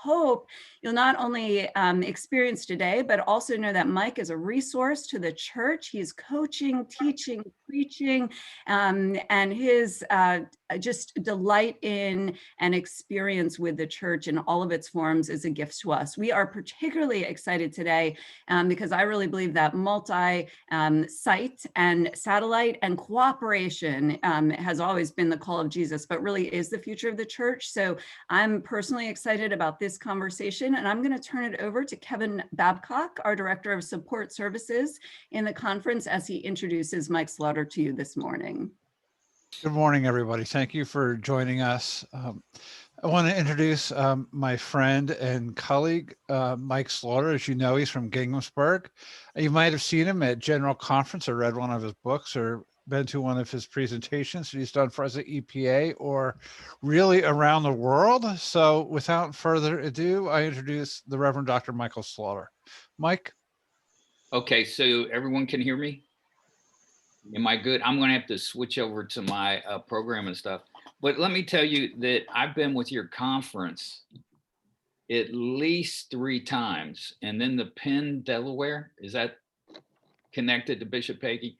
hope you'll not only experience today, but also know that Mike is a resource to the church. He's coaching, teaching, preaching, and his just delight in and experience with the church in all of its forms is a gift to us. We are particularly excited today because I really believe that multi-site and satellite and cooperation has always been the call of Jesus, but really is the future of the church. So I'm personally excited about this conversation, and I'm going to turn it over to Kevin Babcock, our Director of Support Services in the conference, as he introduces Mike Slaughter to you this morning. Good morning, everybody. Thank you for joining us. I want to introduce my friend and colleague, Mike Slaughter. As you know, he's from Ginghamsburg. You might have seen him at General Conference or read one of his books or been to one of his presentations that he's done for us at EPA or really around the world. So without further ado, I introduce the Reverend Dr. Michael Slaughter. Mike? Okay, so everyone can hear me? Am I good? I'm going to have to switch over to my program and stuff. But let me tell you that I've been with your conference at least 3 times. And then the Penn, Delaware, is that connected to Bishop Peggy?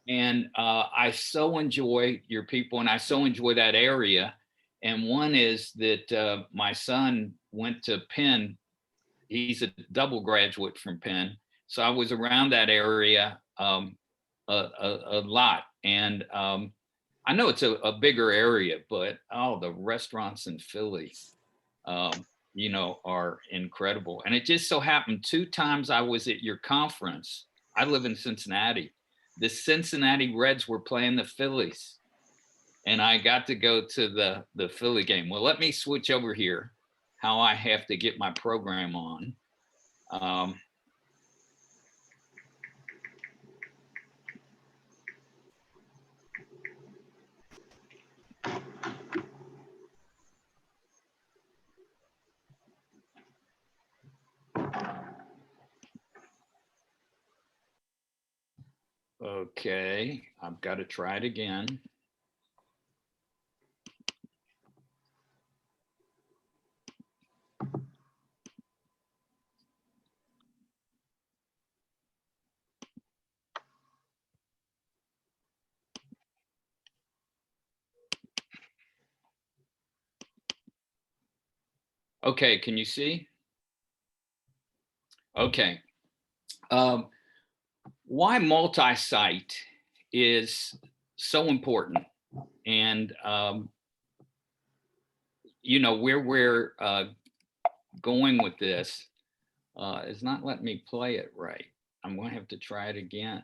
And I so enjoy your people and I so enjoy that area. And one is that my son went to Penn. He's a double graduate from Penn. So I was around that area a lot. And I know it's a bigger area, but the restaurants in Philly, you know, are incredible. And it just so happened 2 times I was at your conference. I live in Cincinnati. The Cincinnati Reds were playing the Phillies. And I got to go to the Philly game. Well, let me switch over here, how I have to get my program on. Okay, I've got to try it again. Okay, can you see? Okay. Why multi-site is so important, and you know, where we're going with this is not letting me play it right. I'm going to have to try it again.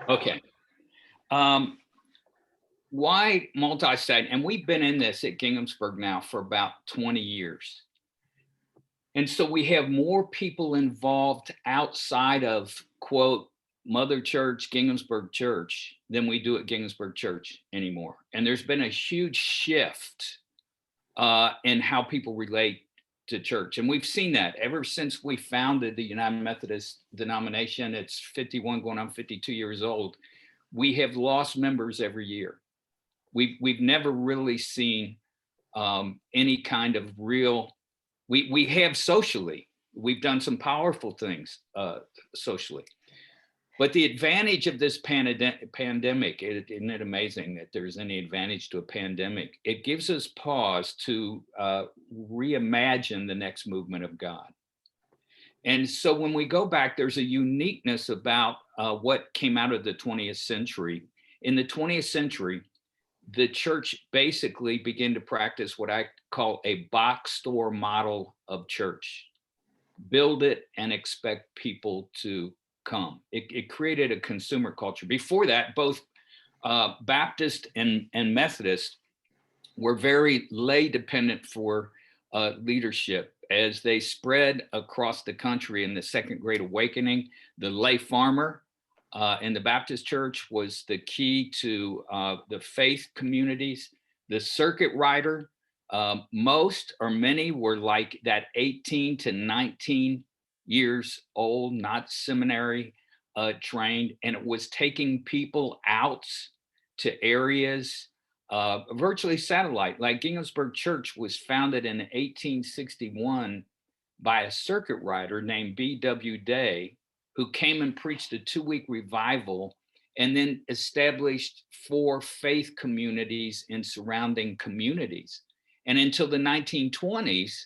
Okay. Why multi-site? And we've been in this at Ginghamsburg now for about 20 years. And so we have more people involved outside of, quote, Mother Church, Ginghamsburg Church, than we do at Ginghamsburg Church anymore. And there's been a huge shift in how people relate to church. And we've seen that ever since we founded the United Methodist denomination. It's 51 going on 52 years old. We have lost members every year. We've never really seen any kind of real, we have socially, we've done some powerful things socially. But the advantage of this pandemic, isn't it amazing that there's any advantage to a pandemic? It gives us pause to reimagine the next movement of God. And so when we go back, there's a uniqueness about what came out of the 20th century. In the 20th century, the church basically began to practice what I call a box store model of church. Build it and expect people to come. It created a consumer culture. Before that, both Baptist and Methodist were very lay dependent for leadership. As they spread across the country in the Second Great Awakening, the lay farmer in the Baptist church was the key to the faith communities. The circuit rider, most or many were like that 18 to 19 years old, not seminary trained, and it was taking people out to areas virtually satellite. Like Ginghamsburg Church was founded in 1861 by a circuit rider named B.W. Day, who came and preached a 2-week revival and then established 4 faith communities in surrounding communities. And until the 1920s,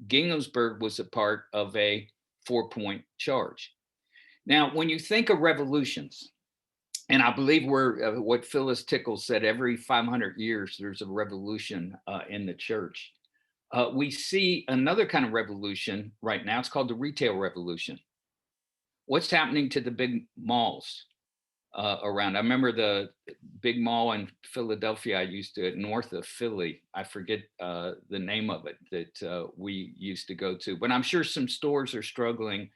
Ginghamsburg was a part of a 4-point charge. Now, when you think of revolutions, and I believe we're what Phyllis Tickle said, every 500 years, there's a revolution in the church. We see another kind of revolution right now. It's called the retail revolution. What's happening to the big malls around? I remember the big mall in Philadelphia I used to, north of Philly. I forget the name of it that we used to go to, but I'm sure some stores are struggling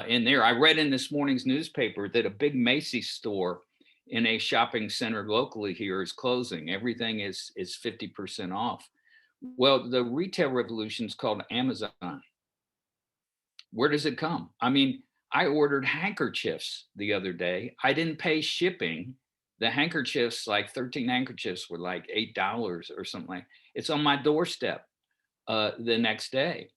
in there. I read in this morning's newspaper that a big Macy's store in a shopping center locally here is closing. Everything is 50% off. Well, the retail revolution is called Amazon. Where does it come? I mean, I ordered handkerchiefs the other day. I didn't pay shipping. The handkerchiefs, like 13 handkerchiefs, were like $8 or something like. It's on my doorstep the next day.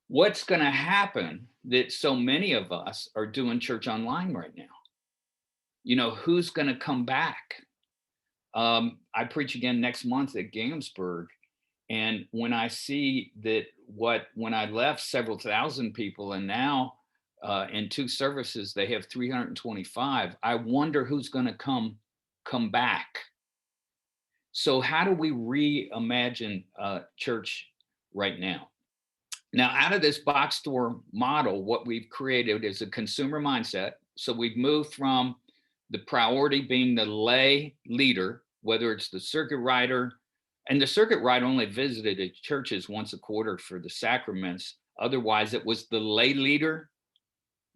What's going to happen that so many of us are doing church online right now? You know, who's going to come back? I preach again next month at Ginghamsburg. And when I see that when I left several thousand people and now in 2 services, they have 325, I wonder who's going to come back. So how do we reimagine church right now? Now, out of this box store model, what we've created is a consumer mindset. So we've moved from the priority being the lay leader, whether it's the circuit rider, and the circuit rider only visited churches once a quarter for the sacraments. Otherwise, it was the lay leader.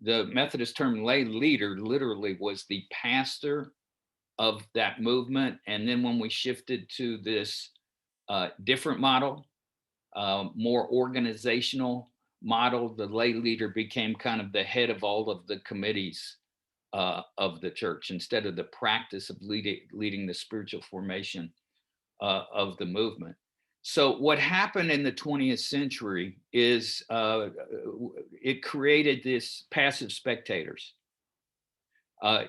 The Methodist term lay leader literally was the pastor of that movement. And then when we shifted to this different model, more organizational model, the lay leader became kind of the head of all of the committees of the church instead of the practice of leading the spiritual formation of the movement. So what happened in the 20th century is it created this passive spectators.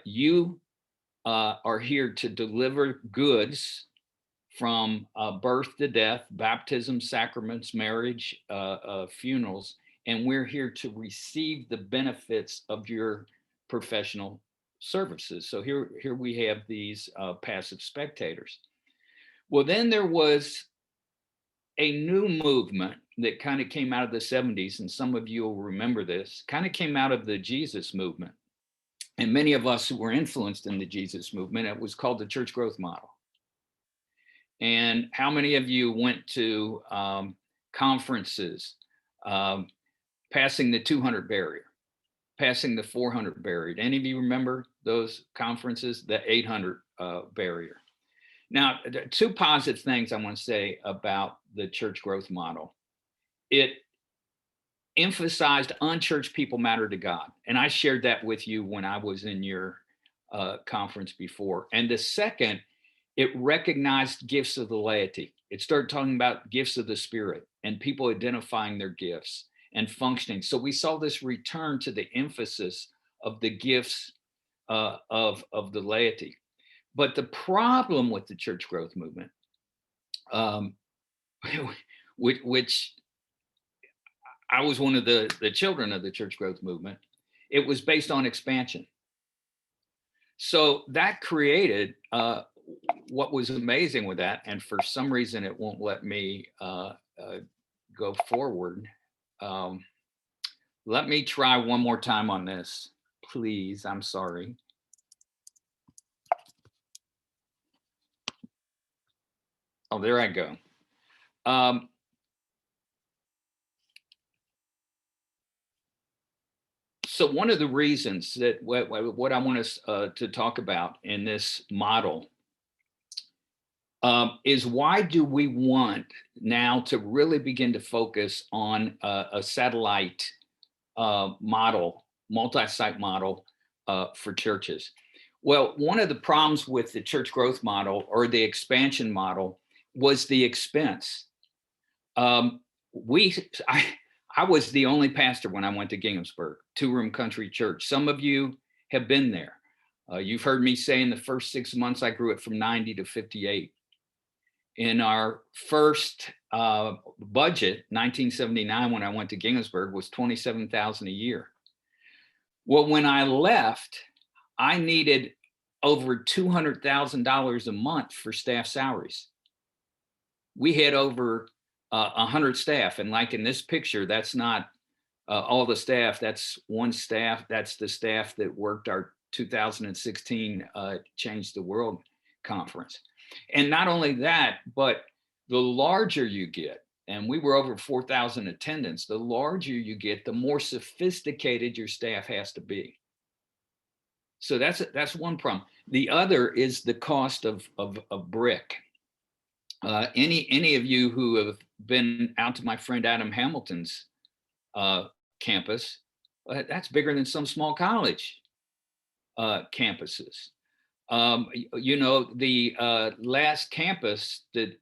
You are here to deliver goods from birth to death, baptism, sacraments, marriage, funerals, and we're here to receive the benefits of your professional services. So here we have these passive spectators. Well, then there was a new movement that kind of came out of the 70s, and some of you will remember this, kind of came out of the Jesus movement. And many of us who were influenced in the Jesus movement, it was called the church growth model. And how many of you went to conferences, passing the 200 barrier, passing the 400 barrier? Any of you remember those conferences, the 800 barrier? Now, 2 positive things I want to say about the church growth model. It emphasized unchurched people matter to God. And I shared that with you when I was in your conference before. And the second, it recognized gifts of the laity. It started talking about gifts of the Spirit and people identifying their gifts and functioning. So we saw this return to the emphasis of the gifts of the laity. But the problem with the church growth movement, which I was one of the children of the church growth movement, it was based on expansion. So that created what was amazing with that, and for some reason it won't let me go forward. Let me try one more time on this, please. I'm sorry. Oh, there I go. Um, so one of the reasons that what I want us to talk about in this model is why do we want now to really begin to focus on a satellite model, multi-site model for churches? Well, one of the problems with the church growth model or the expansion model was the expense. Um, I was the only pastor when I went to Ginghamsburg, two-room country church. Some of you have been there. You've heard me say in the first 6 months, I grew it from 90 to 58. In our first budget, 1979, when I went to Ginghamsburg, was $27,000 a year. Well, when I left, I needed over $200,000 a month for staff salaries. We had over 100 staff, and like in this picture, that's not all the staff. That's one staff. That's the staff that worked our 2016 Change the World conference. And not only that, but the larger you get, and we were over 4,000 attendants, the larger you get, the more sophisticated your staff has to be. So that's one problem. The other is the cost of brick. Any of you who have been out to my friend Adam Hamilton's campus, that's bigger than some small college campuses. The last campus that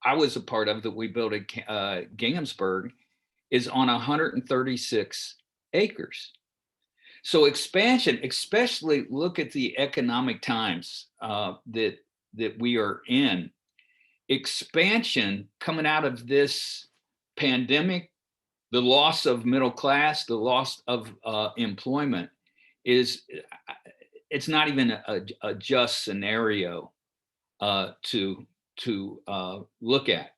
I was a part of that we built at Ginghamsburg is on 136 acres. So expansion, especially look at the economic times that we are in. Expansion coming out of this pandemic, the loss of middle class, the loss of employment it's not even a just scenario to look at.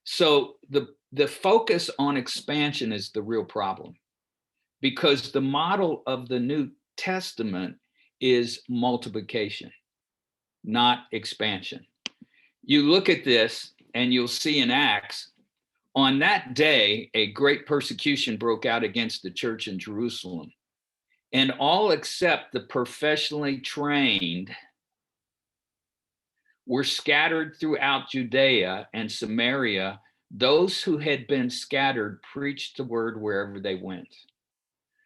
So the focus on expansion is the real problem, because the model of the New Testament is multiplication, not expansion. You look at this and you'll see in Acts, on that day, a great persecution broke out against the church in Jerusalem. And all except the professionally trained were scattered throughout Judea and Samaria. Those who had been scattered preached the word wherever they went.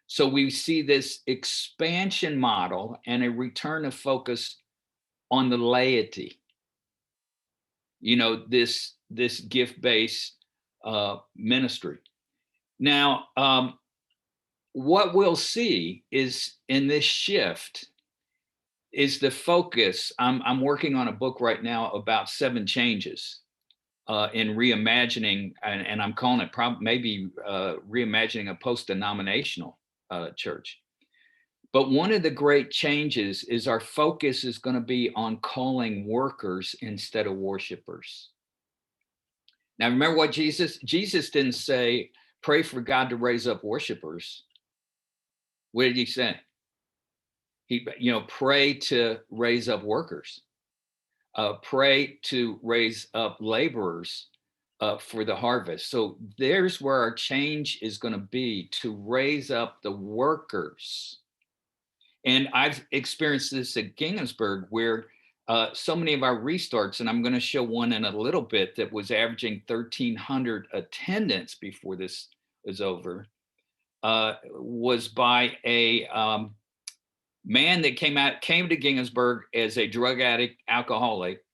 So we see this expansion model and a return of focus on the laity. This gift-based ministry. Now, what we'll see is in this shift is the focus. I'm working on a book right now about 7 changes in reimagining, and I'm calling it maybe reimagining a post-denominational church. But one of the great changes is our focus is going to be on calling workers instead of worshipers. Now, remember what Jesus didn't say, pray for God to raise up worshipers. What did he say? He, pray to raise up workers. Pray to raise up laborers for the harvest. So there's where our change is going to be, to raise up the workers. And I've experienced this at Ginghamsburg, where so many of our restarts, and I'm going to show one in a little bit, that was averaging 1,300 attendance before this was over, was by a man that came to Ginghamsburg as a drug addict, alcoholic,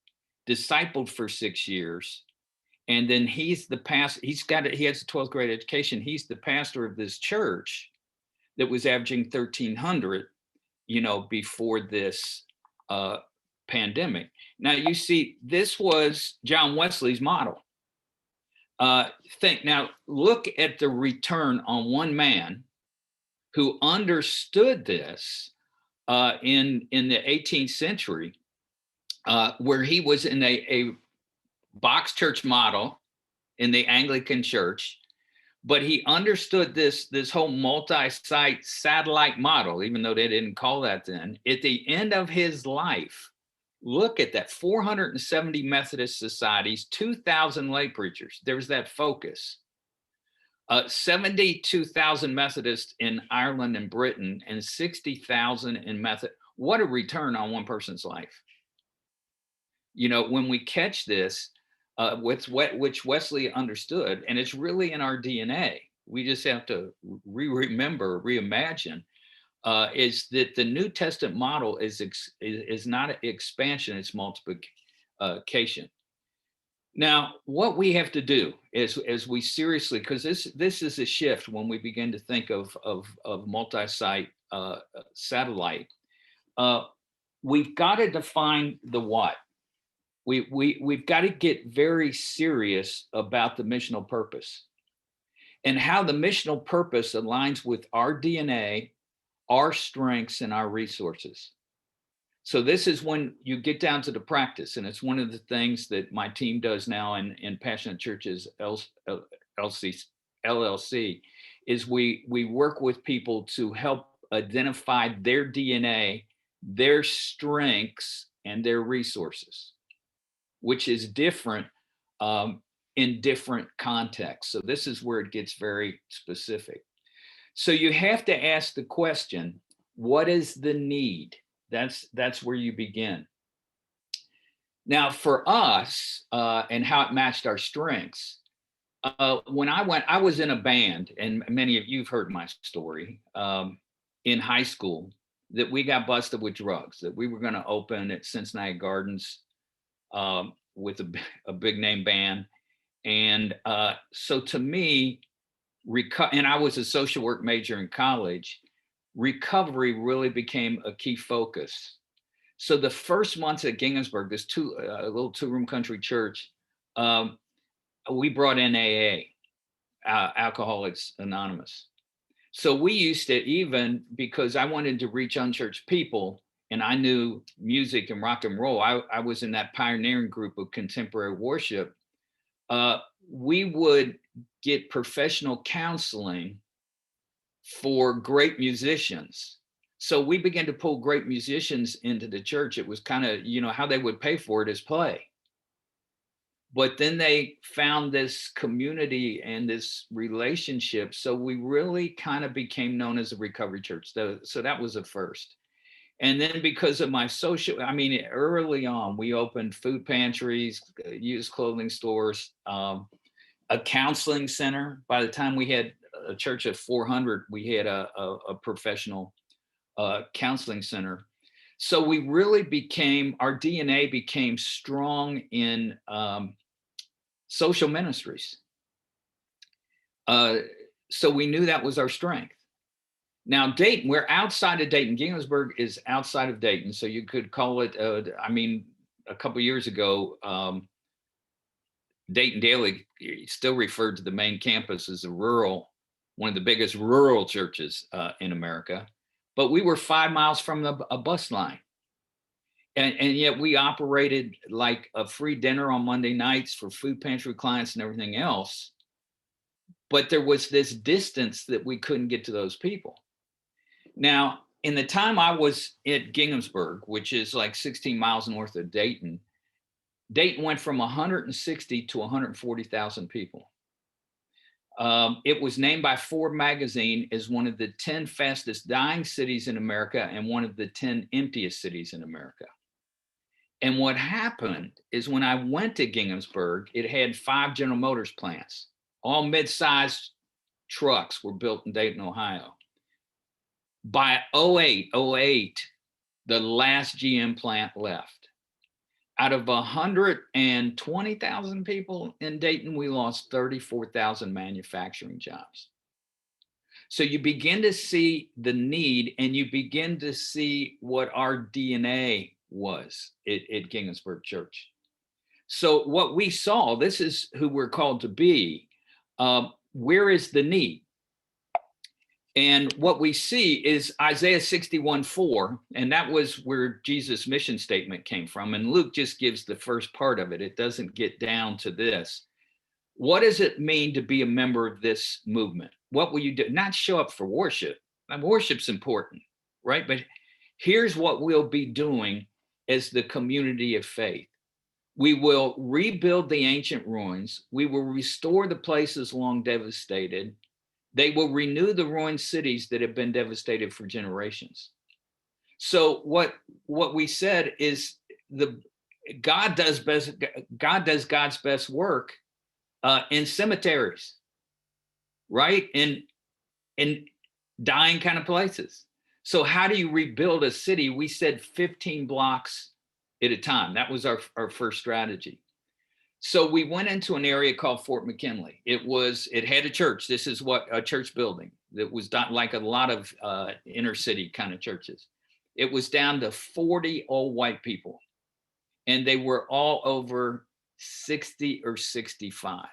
discipled for 6 years. And then he's the pastor, he has a 12th grade education. He's the pastor of this church that was averaging 1,300, before this pandemic. Now you see, this was John Wesley's model. Look at the return on one man who understood this in the 18th century, where he was in a box church model in the Anglican church, but he understood this whole multi-site satellite model, even though they didn't call that then. At the end of his life, Look at that, 470 Methodist societies, 2,000 lay preachers. There's that focus. 72,000 Methodists in Ireland and Britain, and 60,000 in Method. What a return on one person's life. You know, when we catch this, which Wesley understood, and it's really in our DNA, we just have to remember, reimagine, is that the New Testament model is not expansion, it's multiplication. Now, what we have to do is, as we seriously, because this is a shift when we begin to think of multi-site satellite, we've got to define the what. We've got to get very serious about the missional purpose and how the missional purpose aligns with our DNA, our strengths, and our resources. So this is when you get down to the practice, and it's one of the things that my team does now in Passionate Churches LLC, is we work with people to help identify their DNA, their strengths, and their resources, which is different in different contexts. So this is where it gets very specific. So you have to ask the question, what is the need? That's where you begin. Now, for us, and how it matched our strengths, when I was in a band, and many of you've heard my story, in high school, that we got busted with drugs, that we were going to open at Cincinnati Gardens with a big name band. And so to me, and I was a social work major in college, recovery really became a key focus. So the first months at Ginghamsburg, this a little two-room country church, we brought in AA, Alcoholics Anonymous. So we used to, even because I wanted to reach unchurched people, and I knew music and rock and roll, I was in that pioneering group of contemporary worship. We would get professional counseling for great musicians. So we began to pull great musicians into the church. It was kind of, how they would pay for it is play. But then they found this community and this relationship. So we really kind of became known as a recovery church. So that was a first. And then because of my early on, we opened food pantries, used clothing stores, a counseling center. By the time we had a church of 400, we had a professional counseling center. So we really our DNA became strong in social ministries. So we knew that was our strength. Now, Dayton, we're outside of Dayton. Ginghamsburg is outside of Dayton. So you could call it, a couple of years ago, Dayton Daily still referred to the main campus as one of the biggest rural churches in America. But we were 5 miles from a bus line. And yet we operated like a free dinner on Monday nights for food pantry clients and everything else. But there was this distance that we couldn't get to those people. Now, in the time I was at Ginghamsburg, which is like 16 miles north of Dayton, Dayton went from 160 to 140,000 people. It was named by Forbes magazine as one of the 10 fastest dying cities in America and one of the 10 emptiest cities in America. And what happened is when I went to Ginghamsburg, it had 5 General Motors plants. All mid-sized trucks were built in Dayton, Ohio. By 08, the last GM plant left. Out of 120,000 people in Dayton, we lost 34,000 manufacturing jobs. So you begin to see the need, and you begin to see what our DNA was at Ginghamsburg Church. So what we saw, this is who we're called to be. Where is the need? And what we see is Isaiah 61:4, and that was where Jesus' mission statement came from. And Luke just gives the first part of it. It doesn't get down to this. What does it mean to be a member of this movement? What will you do? Not show up for worship. Worship's important, right? But here's what we'll be doing as the community of faith. We will rebuild the ancient ruins. We will restore the places long devastated. They will renew the ruined cities that have been devastated for generations. So what we said is God does God's best work in cemeteries, right? In dying kind of places. So how do you rebuild a city? We said 15 blocks at a time. That was our first strategy. So we went into an area called Fort McKinley. It had a church. This is what a church building that was done like a lot of inner city kind of churches. It was down to 40 old white people, and they were all over 60 or 65.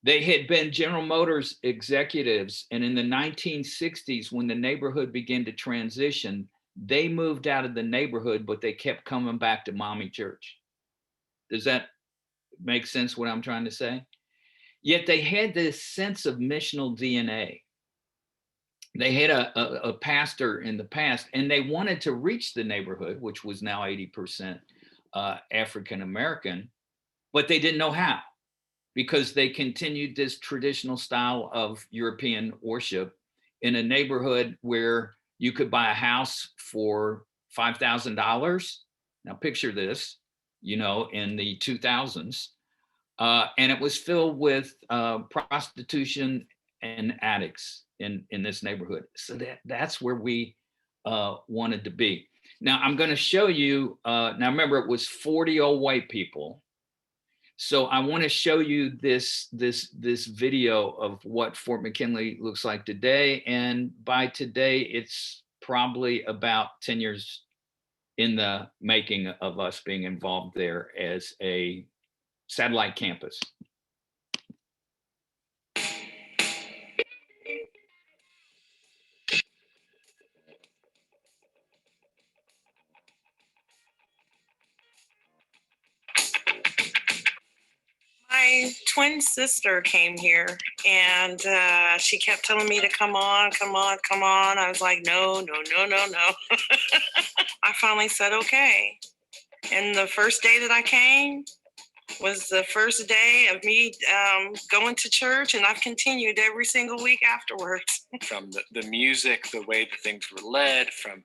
They had been General Motors executives, and in the 1960s, when the neighborhood began to transition, they moved out of the neighborhood, but they kept coming back to mommy church. Does that make sense what I'm trying to say? Yet they had this sense of missional DNA. They had a pastor in the past, and they wanted to reach the neighborhood, which was now 80% African American, but they didn't know how, because they continued this traditional style of European worship in a neighborhood where you could buy a house for $5,000. Now picture this, in the 2000s. And it was filled with prostitution and addicts in this neighborhood. So that's where we wanted to be. Now I'm going to show you, now remember it was 40 old white people. So I want to show you this video of what Fort McKinley looks like today. And by today, it's probably about 10 years in the making of us being involved there as a satellite campus. My twin sister came here, and she kept telling me to come on. I was like, no. I finally said, okay. And the first day that I came was the first day of me going to church, and I've continued every single week afterwards. From the music, the way the things were led, from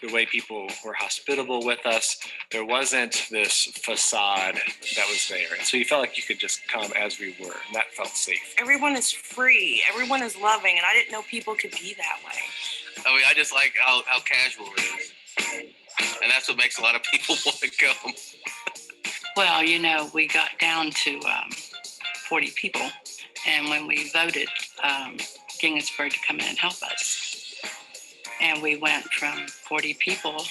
the way people were hospitable with us, there wasn't this facade that was there. And so you felt like you could just come as we were, and that felt safe. Everyone is free. Everyone is loving, and I didn't know people could be that way. I mean, I just like how casual it is. And that's what makes a lot of people want to come. Well, we got down to 40 people. And when we voted Ginsburg to come in and help us, and we went from 40 people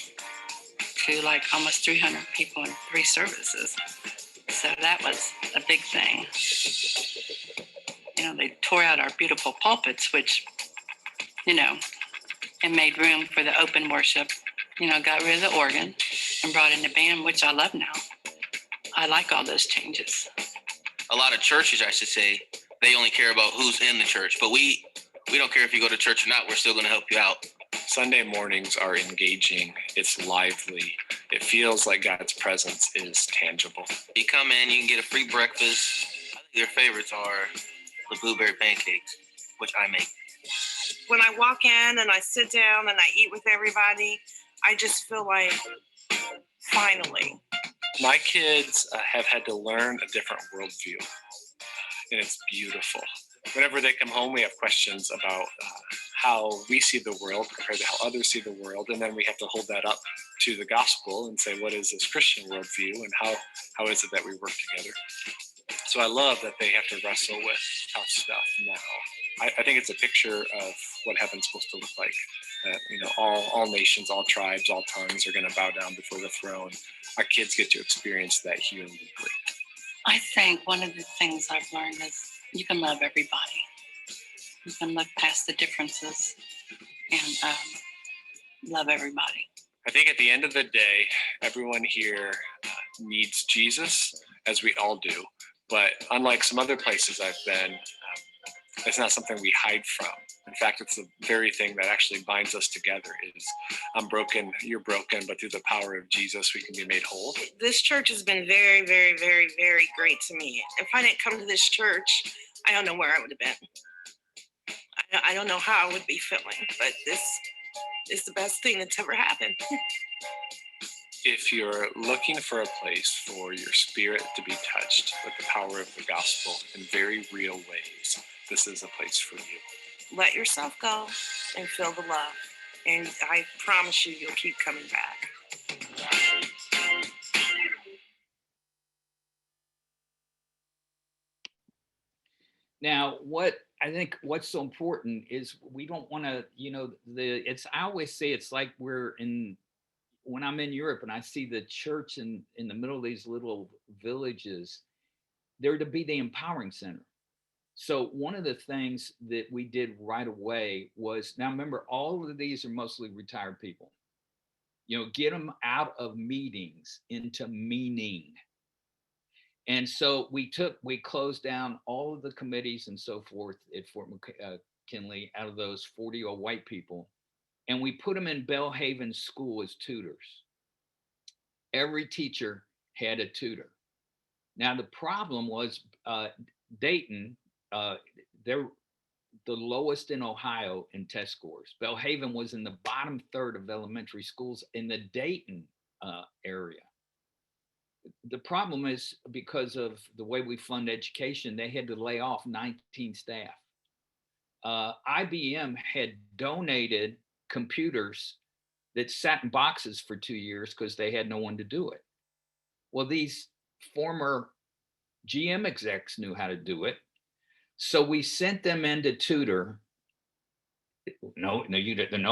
to like almost 300 people in 3 services. So that was a big thing. They tore out our beautiful pulpits, which, and made room for the open worship. Got rid of the organ and brought in the band, which I love now. I like all those changes. A lot of churches, I should say, they only care about who's in the church. But we don't care if you go to church or not. We're still going to help you out. Sunday mornings are engaging. It's lively. It feels like God's presence is tangible. You come in, you can get a free breakfast. I think their favorites are the blueberry pancakes, which I make. When I walk in and I sit down and I eat with everybody, I just feel like, finally. My kids have had to learn a different worldview, and it's beautiful. Whenever they come home, we have questions about how we see the world compared to how others see the world, and then we have to hold that up to the gospel and say, what is this Christian worldview, and how is it that we work together? So I love that they have to wrestle with tough stuff now. I think it's a picture of what heaven's supposed to look like. That all nations, all tribes, all tongues are going to bow down before the throne. Our kids get to experience that here weekly. I think one of the things I've learned is you can love everybody. You can look past the differences and love everybody. I think at the end of the day, everyone here needs Jesus, as we all do. But unlike some other places I've been, It's not something we hide from. In fact, it's the very thing that actually binds us together is I'm broken, you're broken, but through the power of Jesus, we can be made whole. This church has been very, very, very, very great to me. If I didn't come to this church, I don't know where I would have been. I don't know how I would be feeling, but this is the best thing that's ever happened. If you're looking for a place for your spirit to be touched with the power of the gospel in very real ways, this is a place for you. Let yourself go and feel the love. And I promise you, you'll keep coming back. Now, what I think what's so important is we don't want to, I always say it's like when I'm in Europe and I see the church in the middle of these little villages, they're to be the empowering center. So one of the things that we did right away was, now remember, all of these are mostly retired people. Get them out of meetings into meaning. And so we closed down all of the committees and so forth at Fort McKinley out of those 40 old white people. And we put them in Belhaven School as tutors. Every teacher had a tutor. Now, the problem was Dayton, they're the lowest in Ohio in test scores. Belhaven was in the bottom third of elementary schools in the Dayton area. The problem is because of the way we fund education, they had to lay off 19 staff. IBM had donated computers that sat in boxes for 2 years because they had no one to do it. Well, these former GM execs knew how to do it. So we sent them in to tutor. No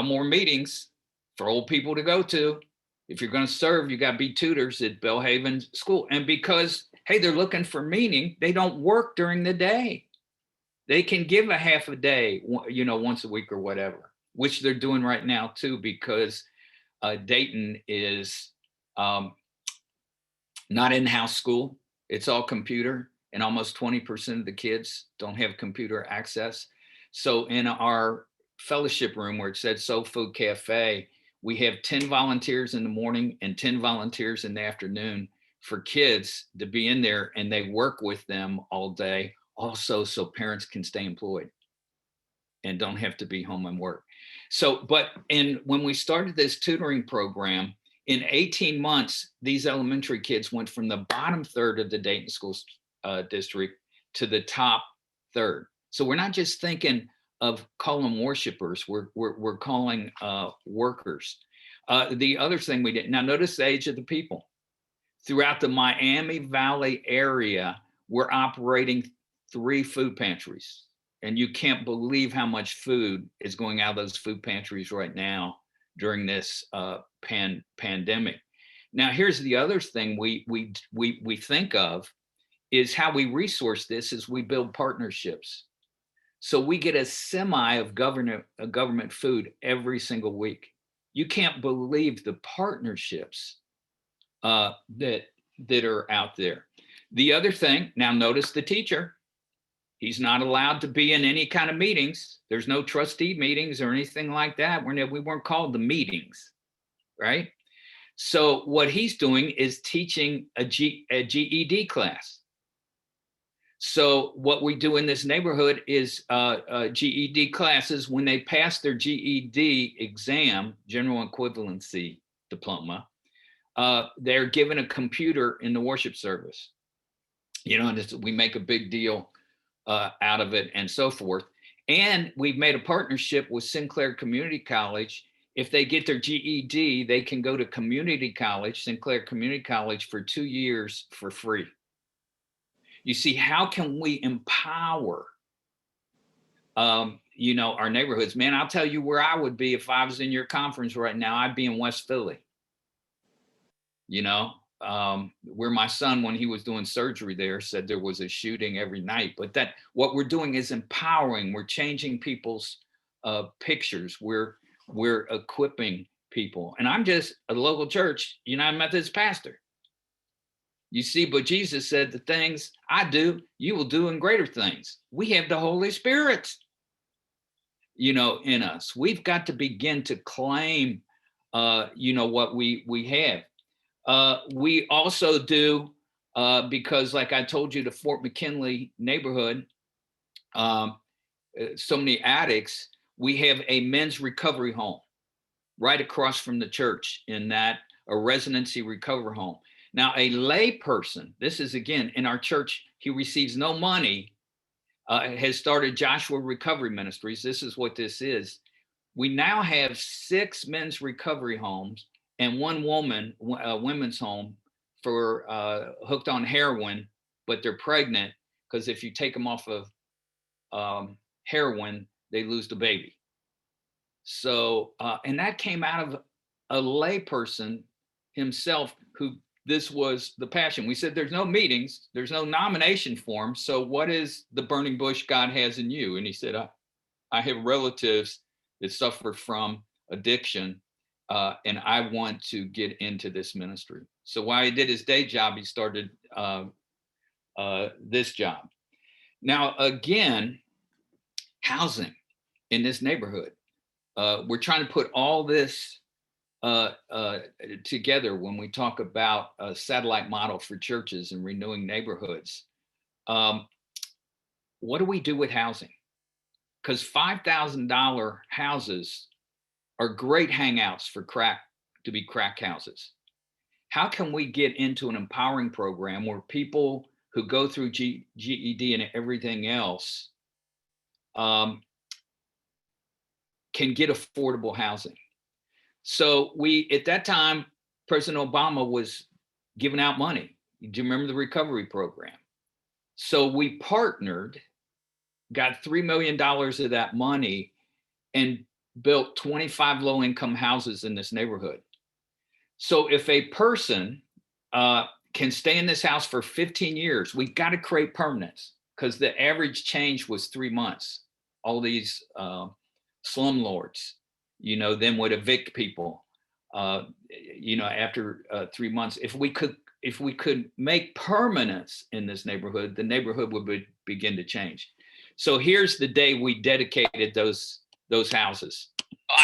more meetings for old people to go to. If you're going to serve, you got to be tutors at Belhaven School. And because, hey, they're looking for meaning, they don't work during the day. They can give a half a day, once a week or whatever, which they're doing right now too, because Dayton is not in-house school. It's all computer, and almost 20% of the kids don't have computer access. So in our fellowship room where it said Soul Food Cafe, we have 10 volunteers in the morning and 10 volunteers in the afternoon for kids to be in there, and they work with them all day also so parents can stay employed and don't have to be home and work. So, when we started this tutoring program, in 18 months, these elementary kids went from the bottom third of the Dayton School District to the top third. So we're not just thinking of calling worshipers, we're calling workers. The other thing we did, now notice the age of the people. Throughout the Miami Valley area, we're operating 3 food pantries. And you can't believe how much food is going out of those food pantries right now during this pandemic. Now, here's the other thing we think of is how we resource this is we build partnerships. So we get a semi of government food every single week. You can't believe the partnerships that are out there. The other thing, now notice the teacher. He's not allowed to be in any kind of meetings. There's no trustee meetings or anything like that. We weren't called the meetings, right? So what he's doing is teaching a GED class. So what we do in this neighborhood is GED classes. When they pass their GED exam, general equivalency diploma, they're given a computer in the worship service. And we make a big deal out of it and so forth. And we've made a partnership with Sinclair Community College. If they get their GED, they can go to community college, Sinclair Community College, for 2 years for free. You see, how can we empower, our neighborhoods? Man, I'll tell you where I would be if I was in your conference right now. I'd be in West Philly. Where my son, when he was doing surgery there, said there was a shooting every night. But what we're doing is empowering. We're changing people's pictures. We're equipping people. And I'm just a local church United Methodist pastor. You see, but Jesus said, the things I do, you will do in greater things. We have the Holy Spirit, in us. We've got to begin to claim, what we have. We also do, because like I told you, the Fort McKinley neighborhood, so many addicts, we have a men's recovery home right across from the church a residency recovery home. Now, a lay person, this is again in our church, he receives no money, has started Joshua Recovery Ministries. This is what this is. We now have 6 men's recovery homes and one women's home for hooked on heroin, but they're pregnant, because if you take them off of heroin, they lose the baby. So, and that came out of a layperson himself, who this was the passion. We said, there's no meetings, there's no nomination form. So what is the burning bush God has in you? And he said, I have relatives that suffer from addiction, and I want to get into this ministry. So while he did his day job, he started this job. Now, again, housing in this neighborhood. We're trying to put all this together when we talk about a satellite model for churches and renewing neighborhoods. What do we do with housing? Because $5,000 houses are great hangouts for crack houses. How can we get into an empowering program where people who go through GED and everything else can get affordable housing? So at that time, President Obama was giving out money. Do you remember the recovery program? So we partnered, got $3 million of that money, and built 25 low-income houses in this neighborhood. So if a person can stay in this house for 15 years, we've got to create permanence, because the average change was 3 months. All these slumlords, then would evict people, after 3 months. If we could make permanence in this neighborhood, the neighborhood would begin to change. So here's the day we dedicated those houses.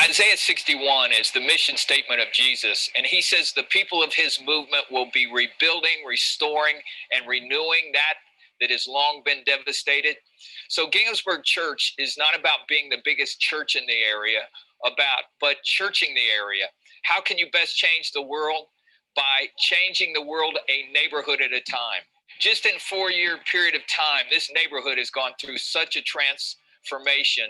Isaiah 61 is the mission statement of Jesus, and he says the people of his movement will be rebuilding, restoring, and renewing that has long been devastated. So Ginghamsburg Church is not about being the biggest church in the area, but churching the area. How can you best change the world? By changing the world a neighborhood at a time. Just in a 4-year period of time, this neighborhood has gone through such a transformation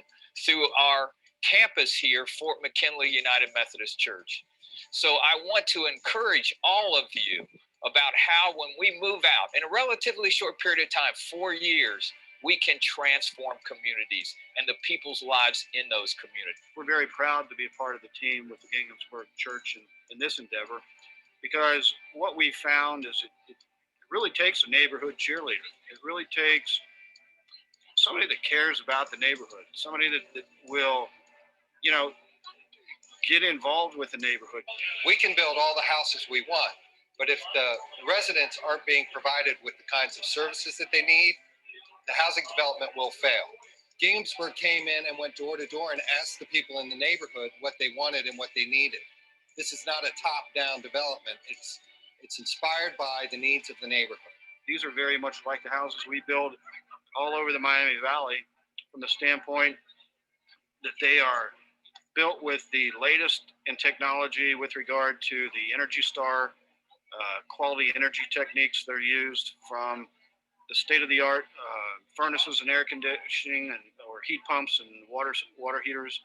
through our campus here, Fort McKinley United Methodist Church. So I want to encourage all of you about how, when we move out in a relatively short period of time, 4 years, we can transform communities and the people's lives in those communities. We're very proud to be a part of the team with the Ginghamsburg Church in this endeavor, because what we found is it really takes a neighborhood cheerleader. It really takes somebody that cares about the neighborhood, somebody that will, get involved with the neighborhood. We can build all the houses we want, but if the residents aren't being provided with the kinds of services that they need, the housing development will fail. Ginghamsburg came in and went door to door and asked the people in the neighborhood what they wanted and what they needed. This is not a top-down development. It's inspired by the needs of the neighborhood. These are very much like the houses we build all over the Miami Valley, from the standpoint that they are built with the latest in technology with regard to the Energy Star quality energy techniques that are used, from the state-of-the-art furnaces and air conditioning or heat pumps and water heaters,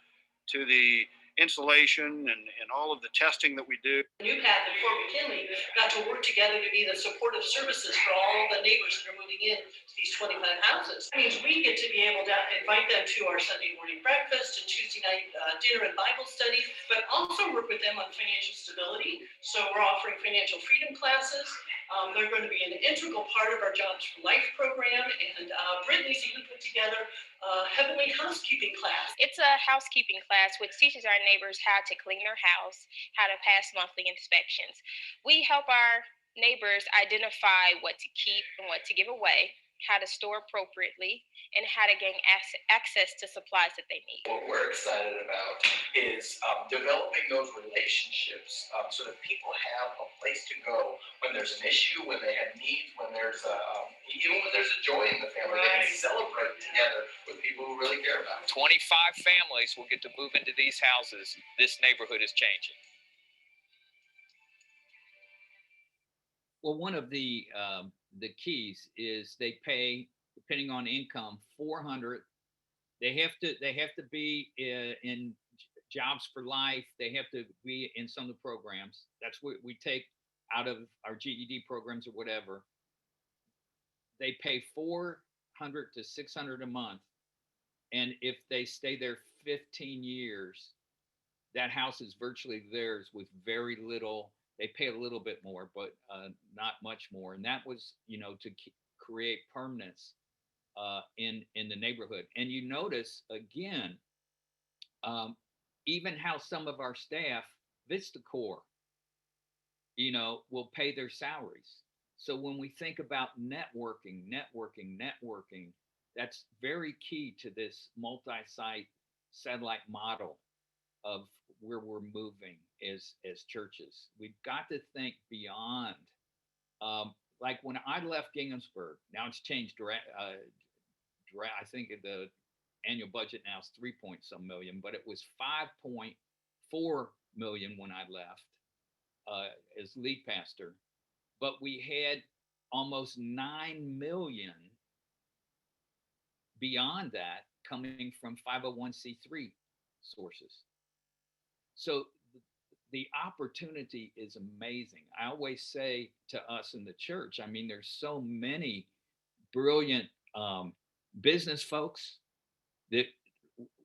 to the insulation and all of the testing that we do. New Path and Fort McKinley got to work together to be the supportive services for all the neighbors that are moving in to these 25 houses. That means we get to be able to invite them to our Sunday morning breakfast and Tuesday night dinner and Bible study, but also work with them on financial stability. So we're offering financial freedom classes. They're going to be an integral part of our Jobs for Life program, and Brittany's even put together a heavenly housekeeping class. It's a housekeeping class which teaches our neighbors how to clean their house, how to pass monthly inspections. We help our neighbors identify what to keep and what to give away, how to store appropriately, and how to gain access to supplies that they need. What we're excited about is developing those relationships so that people have a place to go when there's an issue, when they have needs, when there's even when there's a joy in the family. They can celebrate together with people who really care about it. 25 families will get to move into these houses. This neighborhood is changing. Well, one of the keys is they pay, depending on income, $400. They have to be in Jobs for Life. They have to be in some of the programs. That's what we take out of our GED programs or whatever. They pay $400 to $600 a month, and if they stay there 15 years, that house is virtually theirs with very little. They pay a little bit more, but not much more. And that was, to create permanence in the neighborhood. And you notice again, even how some of our staff, Vista Corps, will pay their salaries. So when we think about networking, that's very key to this multi-site satellite model of where we're moving as churches. We've got to think beyond. Like when I left Ginghamsburg, now it's changed. I think the annual budget now is 3-point-some million, but it was 5.4 million when I left as lead pastor. But we had almost 9 million beyond that coming from 501c3 sources. So the opportunity is amazing. I always say to us in the church, I mean, there's so many brilliant business folks that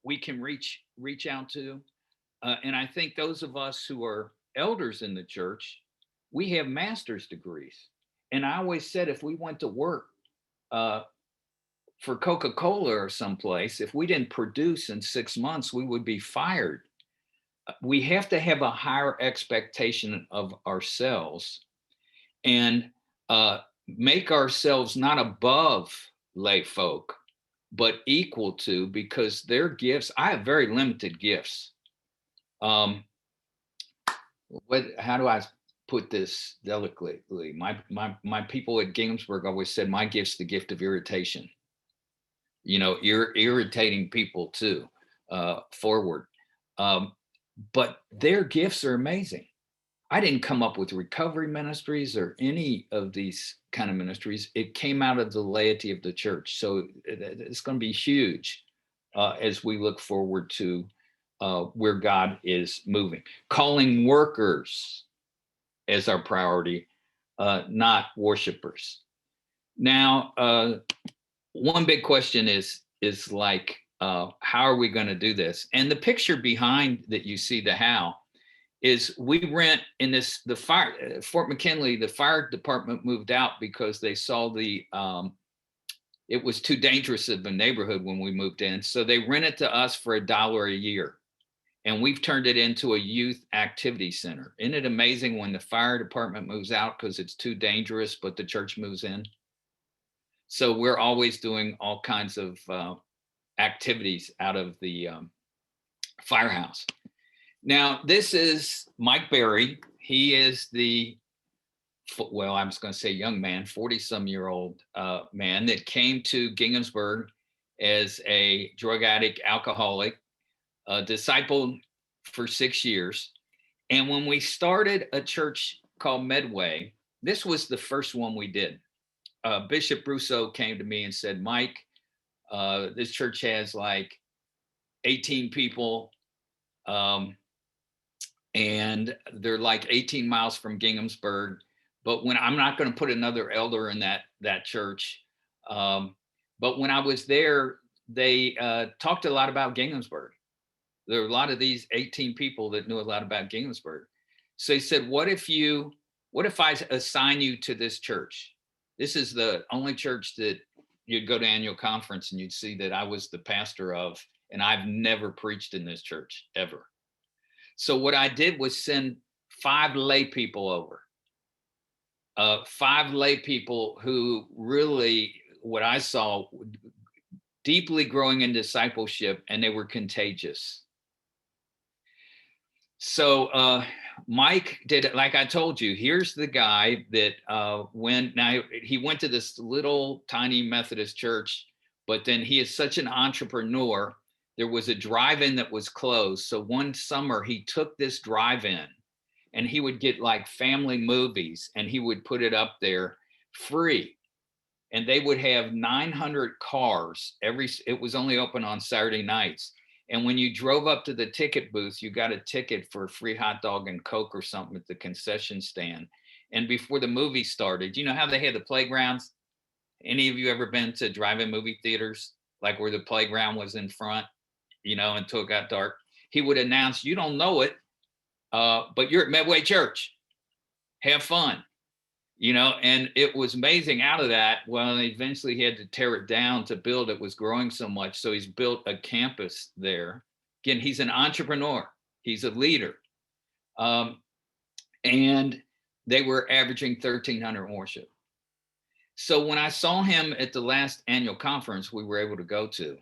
we can reach out to. And I think those of us who are elders in the church, we have master's degrees. And I always said, if we went to work for Coca-Cola or someplace, if we didn't produce in 6 months, we would be fired. We have to have a higher expectation of ourselves and make ourselves not above lay folk, but equal to, because their gifts, I have very limited gifts. How do I put this delicately? My people at Ginghamsburg always said, my gift's the gift of irritation. You're irritating people too, forward. But their gifts are amazing. I didn't come up with recovery ministries or any of these kind of ministries. It came out of the laity of the church. So it's going to be huge as we look forward to where God is moving. Calling workers as our priority, not worshipers. Now, one big question is like, how are we going to do this? And the picture behind that you see, the how, is we rent in the fire, Fort McKinley, the fire department moved out because they saw it was too dangerous of a neighborhood when we moved in. So they rented to us for $1 a year. And we've turned it into a youth activity center. Isn't it amazing when the fire department moves out because it's too dangerous, but the church moves in? So we're always doing all kinds of activities out of the firehouse. Now, this is Mike Berry. He is I was going to say young man, 40-some-year-old man that came to Ginghamsburg as a drug addict, alcoholic, discipled for 6 years. And when we started a church called Medway, this was the first one we did. Bishop Rousseau came to me and said, Mike, this church has like 18 people, and they're like 18 miles from Ginghamsburg. But when I'm not going to put another elder in that church. But when I was there, they talked a lot about Ginghamsburg. There were a lot of these 18 people that knew a lot about Ginghamsburg. So he said, what if I assign you to this church? This is the only church that you'd go to annual conference and you'd see that I was the pastor of, and I've never preached in this church ever. So what I did was send 5 lay people over 5 lay people who really, what I saw, deeply growing in discipleship, and they were contagious. So Mike did it like I told you. Here's the guy that he went to this little tiny Methodist church, but then he is such an entrepreneur. There was a drive-in that was closed. So one summer he took this drive-in and he would get like family movies and he would put it up there free. And they would have 900 cars it was only open on Saturday nights. And when you drove up to the ticket booth, you got a ticket for a free hot dog and Coke or something at the concession stand. And before the movie started, you know how they had the playgrounds? Any of you ever been to drive-in movie theaters, like where the playground was in front, until it got dark? He would announce, you don't know it, but you're at Medway Church. Have fun. And it was amazing. Out of that, well, eventually he had to tear it down to build. It was growing so much. So he's built a campus there. Again, he's an entrepreneur. He's a leader. And they were averaging 1,300 worship. So when I saw him at the last annual conference we were able to go to,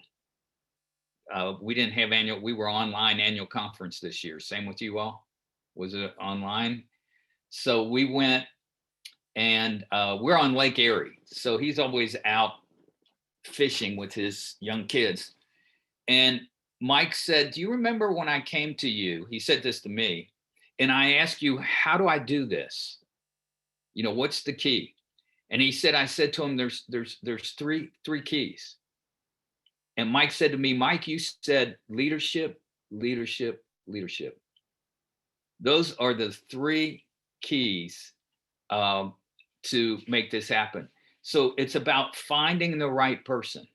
we didn't have we were online annual conference this year. Same with you all? Was it online? So we went, and we're on Lake Erie. So he's always out fishing with his young kids. And Mike said, do you remember when I came to you? He said this to me. And I asked you, how do I do this? What's the key? And he said, I said to him, there's three keys. And Mike said to me, Mike, you said leadership, leadership, leadership. Those are the 3 keys to make this happen. So it's about finding the right person.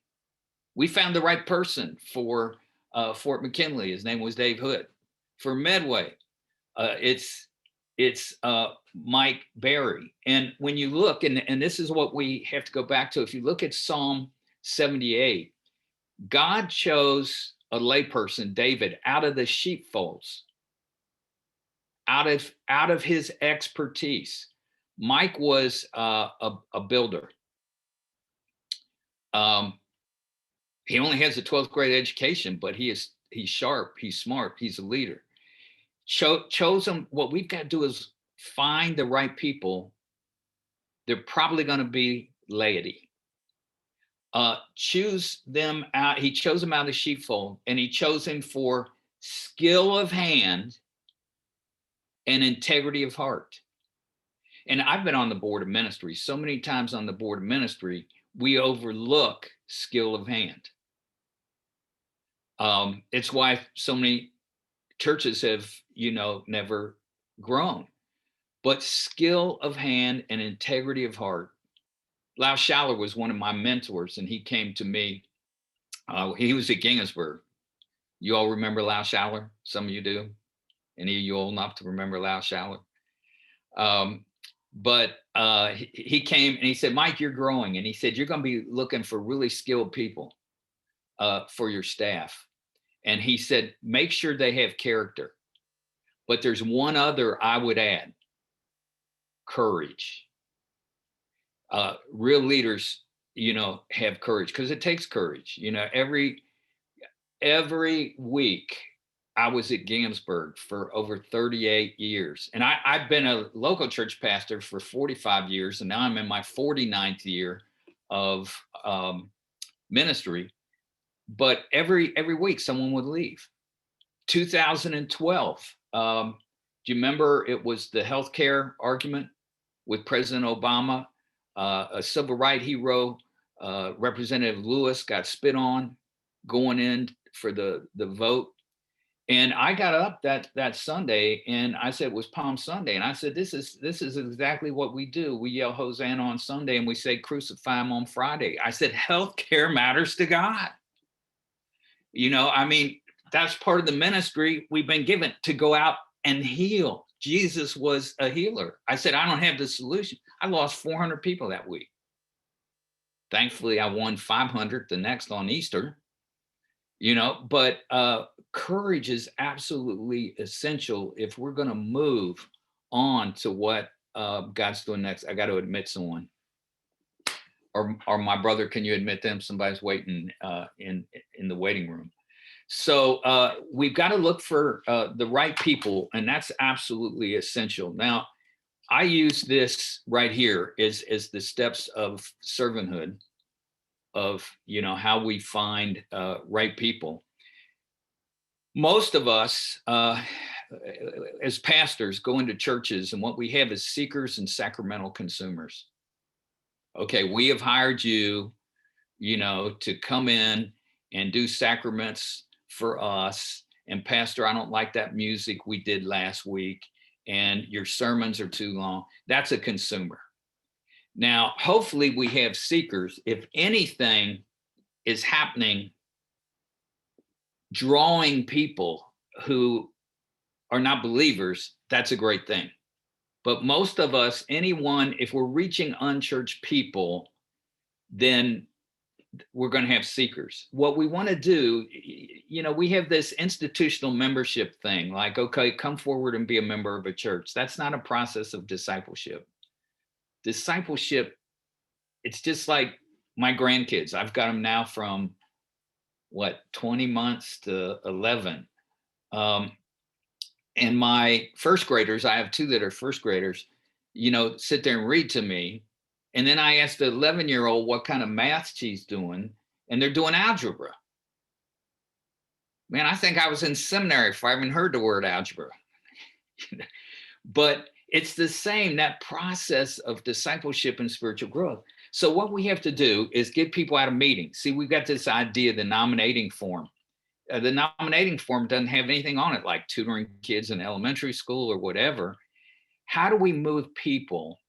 We found the right person for Fort McKinley. His name was Dave Hood. For Medway, it's Mike Berry. And when you look, and this is what we have to go back to, if you look at Psalm 78, God chose a layperson, David, out of the sheepfolds, out of his expertise. Mike was a builder. He only has a 12th grade education, but he's sharp, he's smart, he's a leader. Chose him. What we've got to do is find the right people. They're probably going to be laity. Choose them out. He chose them out of the sheepfold, and he chose him for skill of hand and integrity of heart. And I've been on the board of ministry. So many times on the board of ministry, we overlook skill of hand. It's why so many churches have, never grown. But skill of hand and integrity of heart. Lau Schaller was one of my mentors, and he came to me. He was at Gingsburg. You all remember Lau Schaller? Some of you do. Any of you old enough to remember Lau Schaller? But he came and he said, Mike, you're growing. And he said, you're going to be looking for really skilled people for your staff. And he said, make sure they have character. But there's one other I would add: courage. Real leaders, have courage, because it takes courage. Every week I was at Gingsburg for over 38 years. And I've been a local church pastor for 45 years. And now I'm in my 49th year of ministry. But every week someone would leave. 2012, do you remember it was the healthcare argument with President Obama? A civil rights hero, Representative Lewis, got spit on going in for the vote. And I got up that Sunday, and I said, it was Palm Sunday. And I said, this is exactly what we do. We yell Hosanna on Sunday and we say crucify him on Friday. I said, healthcare matters to God. That's part of the ministry we've been given, to go out and heal. Jesus was a healer. I said, I don't have the solution. I lost 400 people that week. Thankfully, I won 500 the next on Easter. But courage is absolutely essential if we're going to move on to what God's doing next. I got to admit someone. Or my brother, can you admit them? Somebody's waiting in the waiting room. So we've got to look for the right people, and that's absolutely essential. Now, I use this right here as the steps of servanthood, of how we find right people. Most of us, as pastors, go into churches, and what we have is seekers and sacramental consumers. Okay, we have hired you, to come in and do sacraments for us. And Pastor, I don't like that music we did last week, and your sermons are too long. That's a consumer. Now, hopefully we have seekers. If anything is happening, drawing people who are not believers, that's a great thing. But most of us, if we're reaching unchurched people, then we're going to have seekers. What we want to do, we have this institutional membership thing, like, okay, come forward and be a member of a church. That's not a process of discipleship. Discipleship, it's just like my grandkids. I've got them now from 20 months to 11. And my first graders, I have two that are first graders, sit there and read to me. And then I asked the 11-year-old what kind of math she's doing, and they're doing algebra. Man, I think I was in seminary if I haven't heard the word algebra. But it's the same, that process of discipleship and spiritual growth. So what we have to do is get people out of meetings. See, we've got this idea, the nominating form. The nominating form doesn't have anything on it, like tutoring kids in elementary school or whatever. How do we move people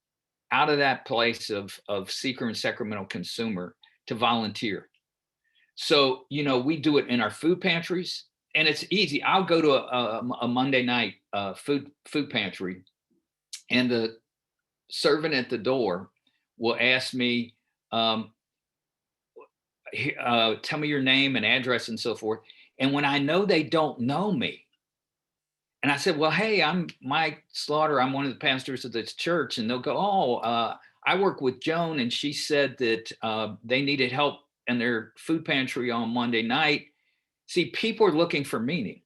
out of that place of seeker and sacramental consumer to volunteer? So, we do it in our food pantries, and it's easy. I'll go to a Monday night food pantry, and the servant at the door will ask me, tell me your name and address and so forth. And when I know they don't know me, and I said, well, hey, I'm Mike Slaughter. I'm one of the pastors of this church. And they'll go, I work with Joan, and she said that they needed help in their food pantry on Monday night. See, people are looking for meaning.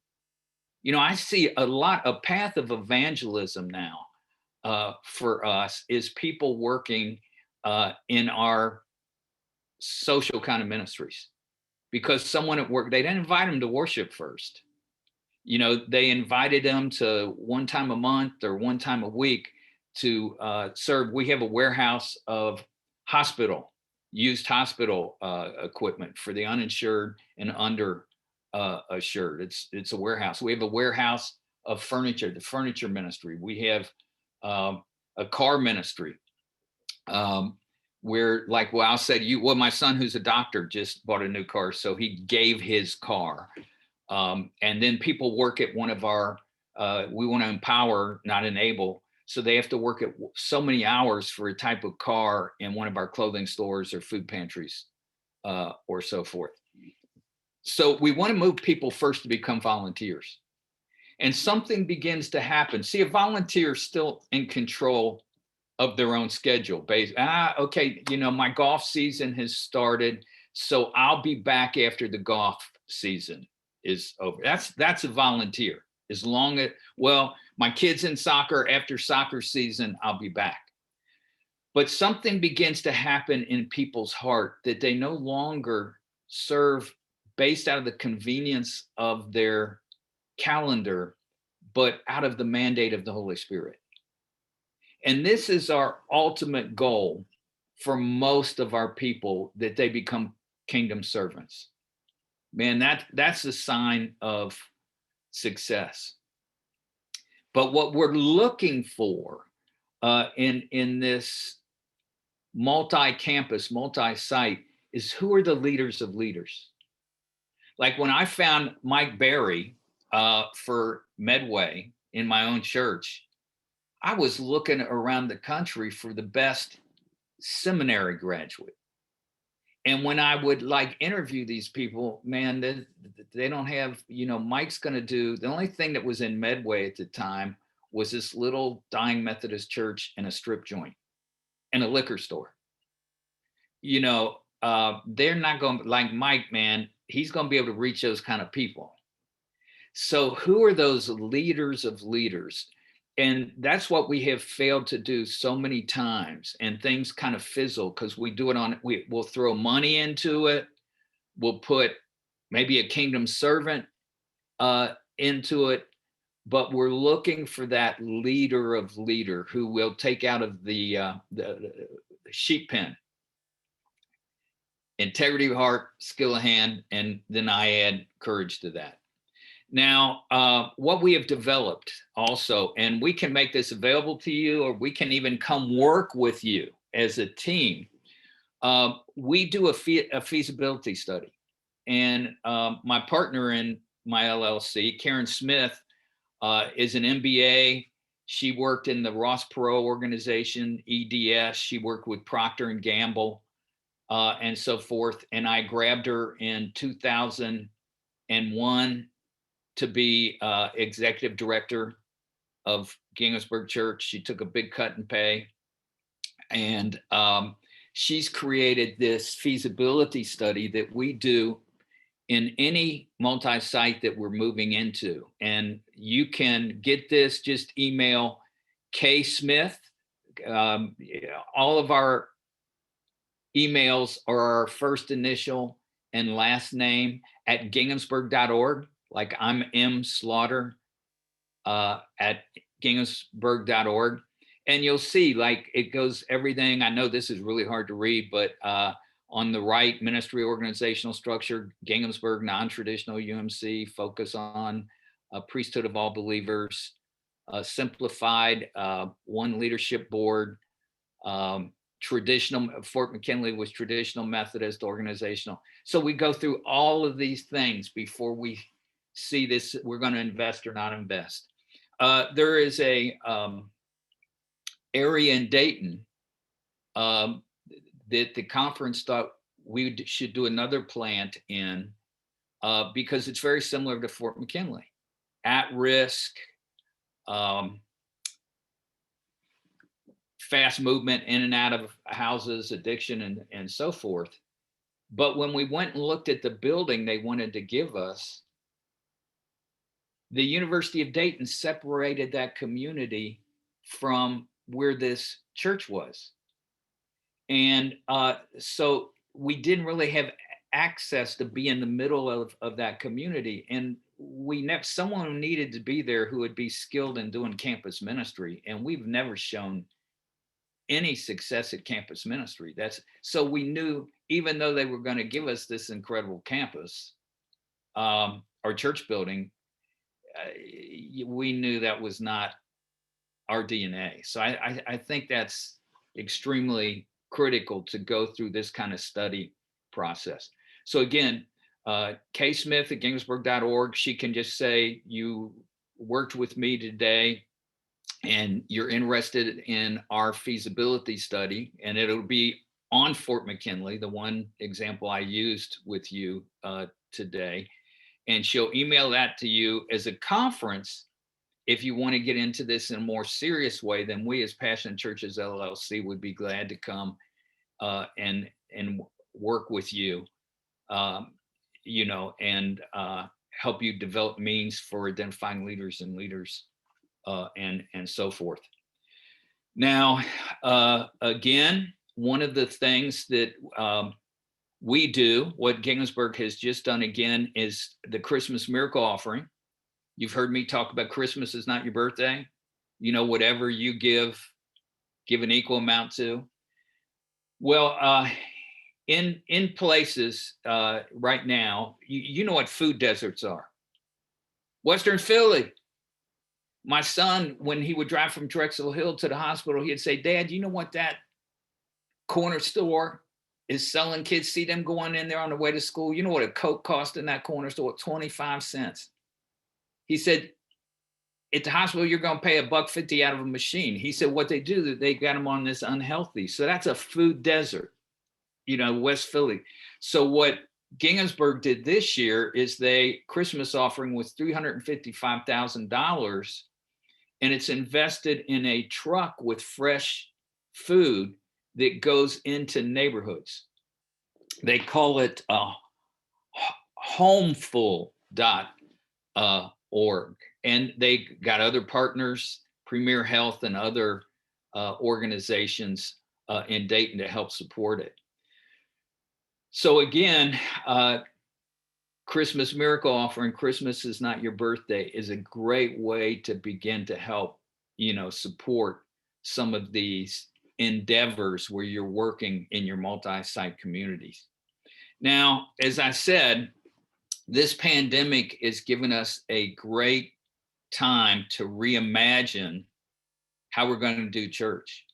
I see a path of evangelism now for us is people working in our social kind of ministries, because someone at work, they didn't invite them to worship first. They invited them to one time a month or one time a week to serve. We have a warehouse of used hospital equipment for the uninsured and underassured. It's a warehouse. We have a warehouse of furniture, the furniture ministry. We have a car ministry where, I'll say to you, my son, who's a doctor, just bought a new car, so he gave his car. And then people work at one of our, we want to empower, not enable. So they have to work at so many hours for a type of car in one of our clothing stores or food pantries or so forth. So we want to move people first to become volunteers. And something begins to happen. See, a volunteer is still in control of their own schedule. Okay, my golf season has started, so I'll be back after the golf season is over. That's a volunteer. As long as, my kid's in soccer, after soccer season, I'll be back. But something begins to happen in people's heart that they no longer serve based out of the convenience of their calendar, but out of the mandate of the Holy Spirit. And this is our ultimate goal for most of our people, that they become kingdom servants. Man, that's a sign of success. But what we're looking for in this multi-campus, multi-site is, who are the leaders of leaders? Like when I found Mike Berry for Medway in my own church, I was looking around the country for the best seminary graduate. And when I would interview these people, man, they don't have, Mike's going to do, the only thing that was in Medway at the time was this little dying Methodist church and a strip joint and a liquor store. You know, they're not going to, like Mike, man, he's going to be able to reach those kind of people. So who are those leaders of leaders? And that's what we have failed to do so many times, and things kind of fizzle because we do it on, we'll throw money into it. We'll put maybe a kingdom servant into it, but we're looking for that leader of leader who will take out of the sheep pen integrity of heart, skill of hand, and then I add courage to that. Now, what we have developed also, and we can make this available to you, or we can even come work with you as a team. We do a feasibility study. And my partner in my LLC, Karen Smith, is an MBA. She worked in the Ross Perot organization, EDS. She worked with Procter and Gamble and so forth. And I grabbed her in 2001 to be executive director of Ginghamsburg Church. She took a big cut in pay. And she's created this feasibility study that we do in any multi-site that we're moving into. And you can get this, just email K Smith. All of our emails are our first initial and last name at ginghamsburg.org. Like I'm M Slaughter at ginghamsburg.org. And you'll see, like, it goes everything. I know this is really hard to read, but on the right, ministry organizational structure, Ginghamsburg, non-traditional UMC, focus on priesthood of all believers, simplified, one leadership board, traditional, Fort McKinley was traditional Methodist organizational. So we go through all of these things before we see this, we're going to invest or not invest. There is a area in Dayton that the conference thought we should do another plant in because it's very similar to Fort McKinley. At risk, fast movement in and out of houses, addiction, and so forth. But when we went and looked at the building they wanted to give us, the University of Dayton separated that community from where this church was. And so we didn't really have access to be in the middle of that community. And someone who needed to be there who would be skilled in doing campus ministry. And we've never shown any success at campus ministry. So we knew, even though they were going to give us this incredible campus, our church building, we knew that was not our DNA. So I think that's extremely critical to go through this kind of study process. So again, K Smith at ginghamsburg.org, she can just say, you worked with me today and you're interested in our feasibility study, and it'll be on Fort McKinley, the one example I used with you today. And she'll email that to you as a conference. If you want to get into this in a more serious way, then we as Passion Churches LLC would be glad to come and work with you, and help you develop means for identifying leaders and so forth. Now, again, one of the things that we do, what Ginghamsburg has just done again, is the Christmas miracle offering. You've heard me talk about Christmas is not your birthday. Whatever you give an equal amount to. Well, in places right now, you know what food deserts are. Western Philly. My son, when he would drive from Drexel Hill to the hospital, he'd say, Dad, you know what that corner store is selling? Kids see them going in there on the way to school. You know what a Coke cost in that corner store? 25 cents. He said, at the hospital, you're going to pay $1.50 out of a machine. He said, what they do, they got them on this unhealthy. So that's a food desert, West Philly. So what Ginghamsburg did this year is Christmas offering was $355,000. and it's invested in a truck with fresh food that goes into neighborhoods. They call it homeful.org. And they got other partners, Premier Health and other organizations in Dayton to help support it. So again, Christmas Miracle Offering, Christmas is not your birthday, is a great way to begin to help, support some of these endeavors where you're working in your multi-site communities. Now, as I said, this pandemic has given us a great time to reimagine how we're going to do church.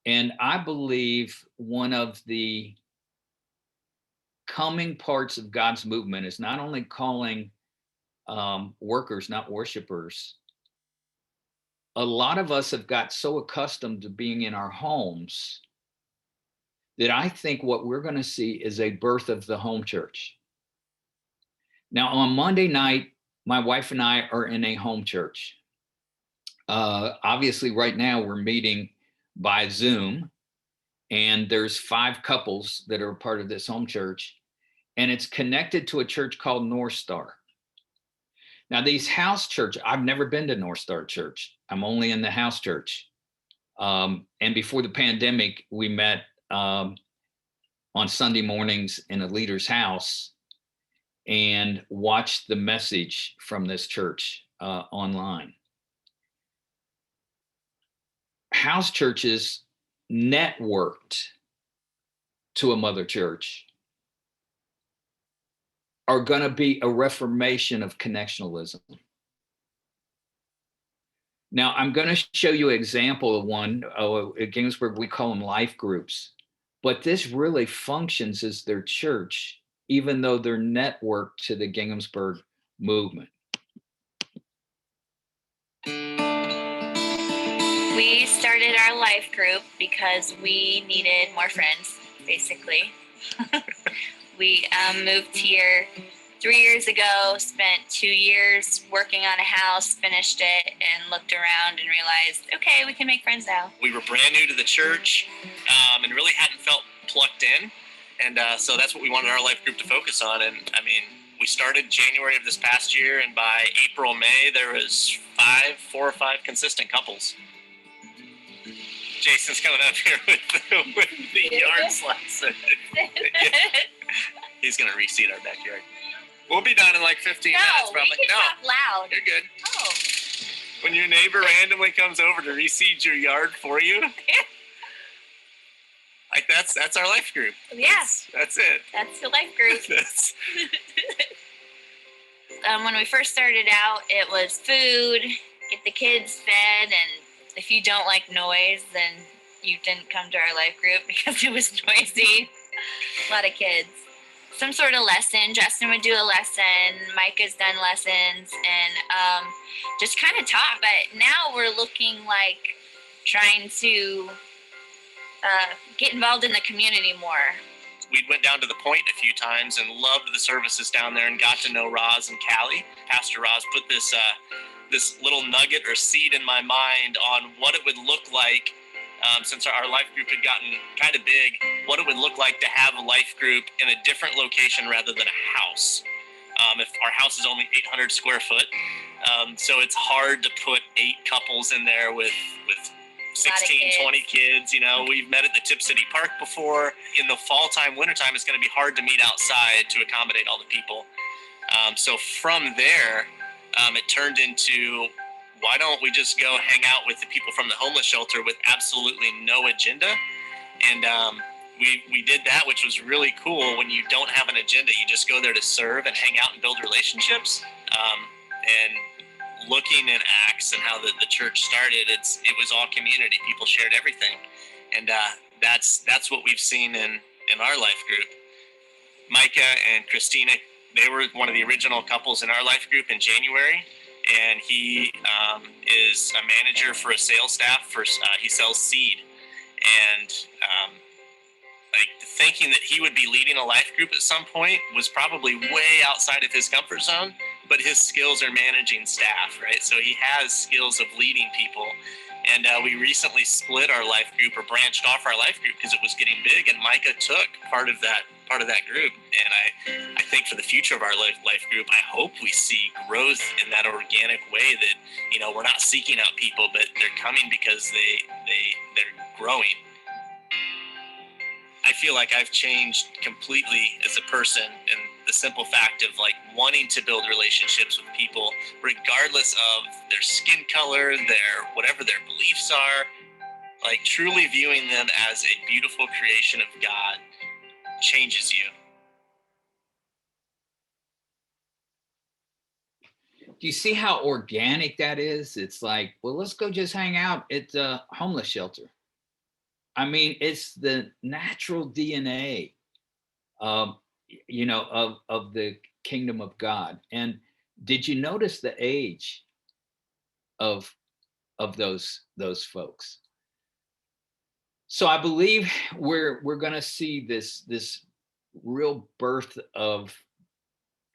And I believe one of the coming parts of God's movement is not only calling workers, not worshipers. A lot of us have got so accustomed to being in our homes that I think what we're going to see is a birth of the home church. Now, on Monday night, my wife and I are in a home church. Obviously, right now we're meeting by Zoom, and there's 5 couples that are part of this home church, and it's connected to a church called North Star. Now, these house church, I've never been to North Star Church. I'm only in the house church. And before the pandemic, we met on Sunday mornings in a leader's house and watched the message from this church online. House churches networked to a mother church are going to be a reformation of connectionalism. Now, I'm going to show you an example of one. At Ginsburg, we call them life groups, but this really functions as their church, even though they're networked to the Ginsburg movement. We started our life group because we needed more friends, basically. We moved here 3 years ago, spent 2 years working on a house, finished it, and looked around and realized, okay, we can make friends now. We were brand new to the church and really hadn't felt plugged in. And so that's what we wanted our life group to focus on. And I mean, we started January of this past year, and by April, May, there was 4 or 5 consistent couples. Jason's coming up here with the yard slicer. He's going to reseed our backyard. We'll be done in like 15 minutes probably. We can talk loud. You're good. Oh. When your neighbor randomly comes over to reseed your yard for you, like that's our life group. Yes. That's it. That's the life group. When we first started out, it was food, get the kids fed, and if you don't like noise, then you didn't come to our life group because it was noisy. A lot of kids. Some sort of lesson. Justin would do a lesson. Micah's done lessons, and just kind of talk. But now we're looking like trying to get involved in the community more. We went down to the Point a few times and loved the services down there and got to know Roz and Callie. Pastor Roz put this little nugget or seed in my mind on what it would look like since our life group had gotten kind of big, what it would look like to have a life group in a different location rather than a house. If our house is only 800 square foot, so it's hard to put 8 couples in there with 16, 20 kids. We've met at the Tip City Park before. In the fall time, winter time, it's going to be hard to meet outside to accommodate all the people. So from there, it turned into, why don't we just go hang out with the people from the homeless shelter with absolutely no agenda? And we did that, which was really cool. When you don't have an agenda, you just go there to serve and hang out and build relationships. And looking in Acts and how the church started, it was all community. People shared everything. And that's what we've seen in our life group. Micah and Christina, they were one of the original couples in our life group in January. And he is a manager for a sales staff. He sells seed. And thinking that he would be leading a life group at some point was probably way outside of his comfort zone. but his skills are managing staff, right? So he has skills of leading people. And we recently split our life group, or branched off our life group, because it was getting big, and Micah took part of that group. And I think for the future of our life group, I hope we see growth in that organic way, that, you know, we're not seeking out people, but they're coming because they're growing. I feel like I've changed completely as a person, and the simple fact of like wanting to build relationships with people, regardless of their skin color, whatever their beliefs are, like truly viewing them as a beautiful creation of God changes you. Do you see how organic that is? It's like, well, let's go just hang out at the homeless shelter. I mean, it's the natural DNA, you know, of the kingdom of God. And did you notice the age of those folks? So I believe we're going to see this real birth of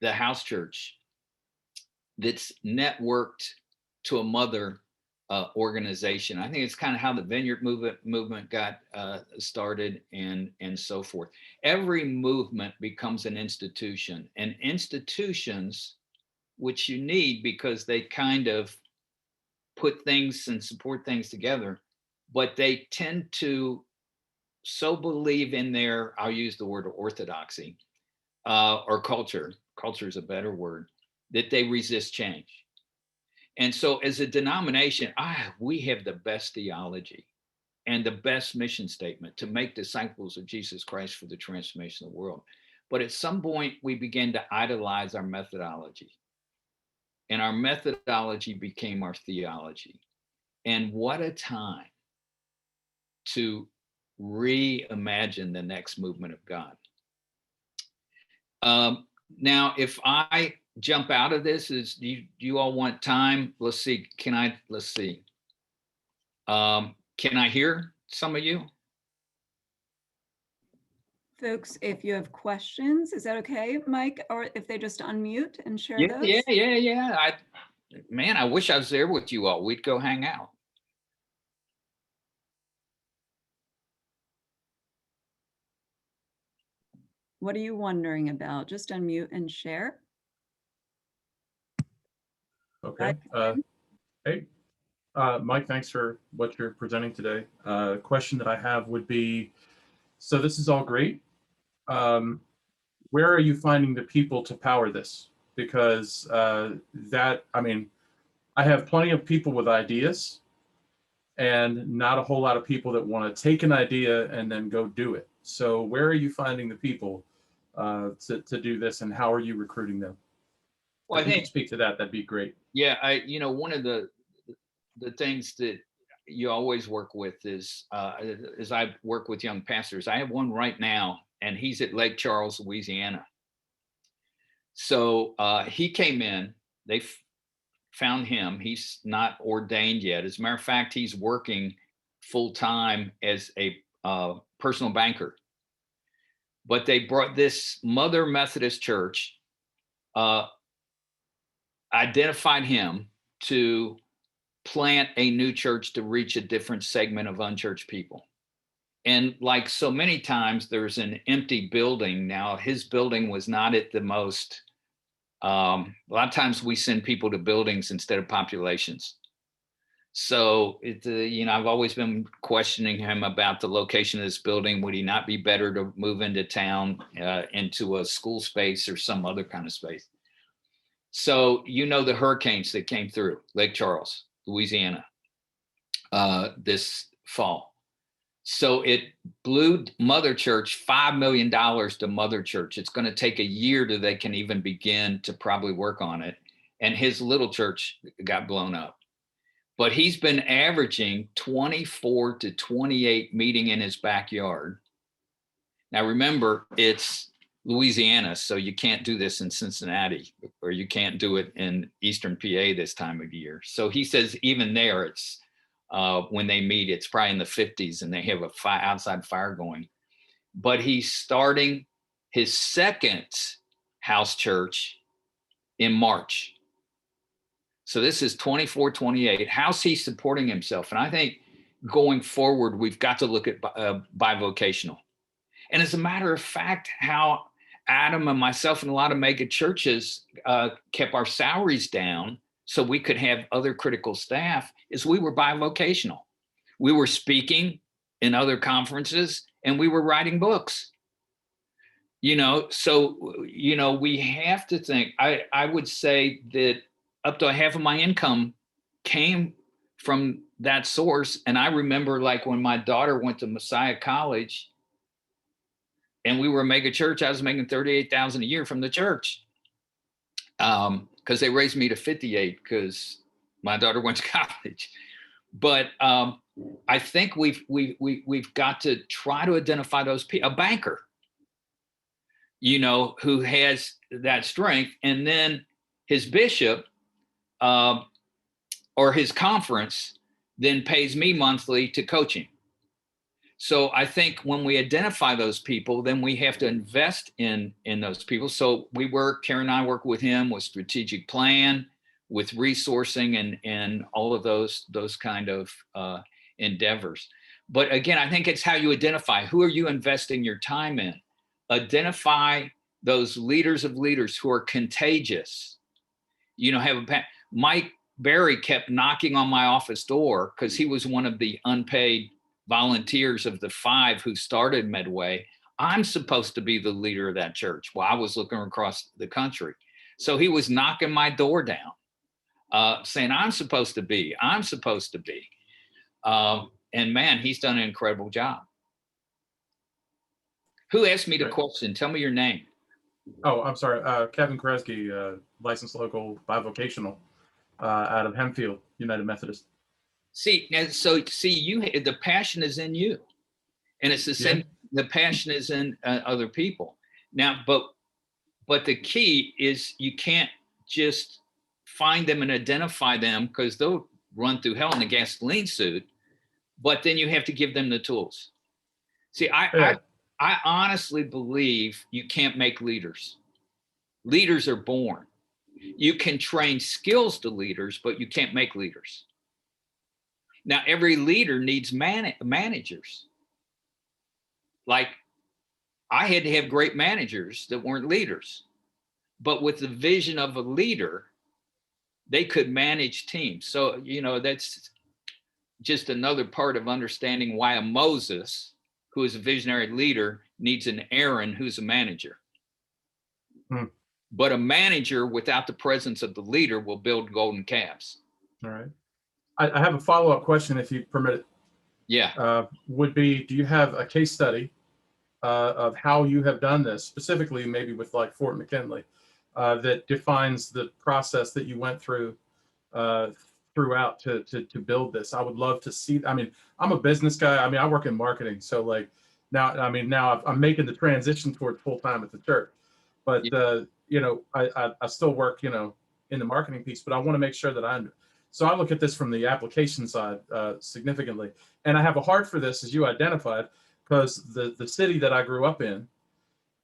the house church that's networked to a mother organization. I think it's kind of how the Vineyard movement got started, and so forth. Every movement becomes an institution, and institutions, which you need because they kind of put things and support things together, but they tend to so believe in their, I'll use the word orthodoxy, or culture is a better word, that they resist change. And so as a denomination, we have the best theology and the best mission statement to make disciples of Jesus Christ for the transformation of the world. But at some point, we began to idolize our methodology. And our methodology became our theology. And what a time to reimagine the next movement of God. Now, if I jump out of this, do you all want time? Let's see. Let's see. Can I hear some of you? Folks, if you have questions, is that okay, Mike? Or if they just unmute and share those? Yeah. Man, I wish I was there with you all. We'd go hang out. What are you wondering about? Just unmute and share. Okay. Hey, Mike, thanks for what you're presenting today. Question that I have would be, so this is all great. Where are you finding the people to power this? Because I have plenty of people with ideas and not a whole lot of people that want to take an idea and then go do it. So where are you finding the people to do this, and how are you recruiting them? Well, if you could speak to that, that'd be great. Yeah, one of the things that you always work with is, as I work with young pastors, I have one right now, and he's at Lake Charles, Louisiana. So he came in, they found him. He's not ordained yet. As a matter of fact, he's working full time as a personal banker. But they brought this Mother Methodist Church, identified him to plant a new church to reach a different segment of unchurched people. And like so many times, there's an empty building. Now, his building was not at the most, a lot of times we send people to buildings instead of populations. So, I've always been questioning him about the location of this building. Would he not be better to move into town, into a school space or some other kind of space? So, the hurricanes that came through Lake Charles, Louisiana, this fall. So it blew Mother Church $5 million to Mother Church. It's going to take a year till they can even begin to probably work on it. And his little church got blown up. But he's been averaging 24 to 28 meeting in his backyard. Now, remember, it's Louisiana, so you can't do this in Cincinnati, or you can't do it in Eastern PA this time of year. So he says even there, it's when they meet, it's probably in the 50s, and they have a outside fire going. But he's starting his second house church in March. So this is 24, 28. How's he supporting himself? And I think going forward, we've got to look at bivocational. And as a matter of fact, how Adam and myself and a lot of mega churches kept our salaries down so we could have other critical staff is we were bivocational. We were speaking in other conferences and we were writing books. So, we have to think, I would say that up to half of my income came from that source. And I remember like when my daughter went to Messiah College and we were a mega church, I was making $38,000 a year from the church. Because they raised me to 58 because my daughter went to college. But I think we've got to try to identify those people, a banker, who has that strength, and then his bishop or his conference then pays me monthly to coach him. So I think when we identify those people, then we have to invest in those people. So Karen and I work with him with strategic plan, with resourcing and all of those kind of endeavors. But again, I think it's how you identify, who are you investing your time in? Identify those leaders of leaders who are contagious. Mike Berry kept knocking on my office door because he was one of the unpaid volunteers of the 5 who started Medway. I'm supposed to be the leader of that church. Well, I was looking across the country. So he was knocking my door down, saying, I'm supposed to be. And man, he's done an incredible job. Who asked me the question? Tell me your name. Oh, I'm sorry. Kevin Kresge, licensed local bivocational out of Hempfield United Methodist. See, the passion is in you, and it's the same. The passion is in other people. Now, but the key is you can't just find them and identify them because they'll run through hell in a gasoline suit. But then you have to give them the tools. See, I honestly believe you can't make leaders. Leaders are born. You can train skills to leaders, but you can't make leaders. Now, every leader needs managers. Like, I had to have great managers that weren't leaders, but with the vision of a leader, they could manage teams. So, that's just another part of understanding why a Moses, who is a visionary leader, needs an Aaron who's a manager. But a manager without the presence of the leader will build golden calves. All right. I have a follow-up question, if you permit it. Yeah. Would be, do you have a case study of how you have done this, specifically maybe with like Fort McKinley, that defines the process that you went through throughout to build this? I would love to see. I mean, I'm a business guy. I mean, I work in marketing, so like now I'm making the transition toward full-time at the church, but I still work in the marketing piece, but I want to make sure that so I look at this from the application side significantly. And I have a heart for this, as you identified, because the city that I grew up in,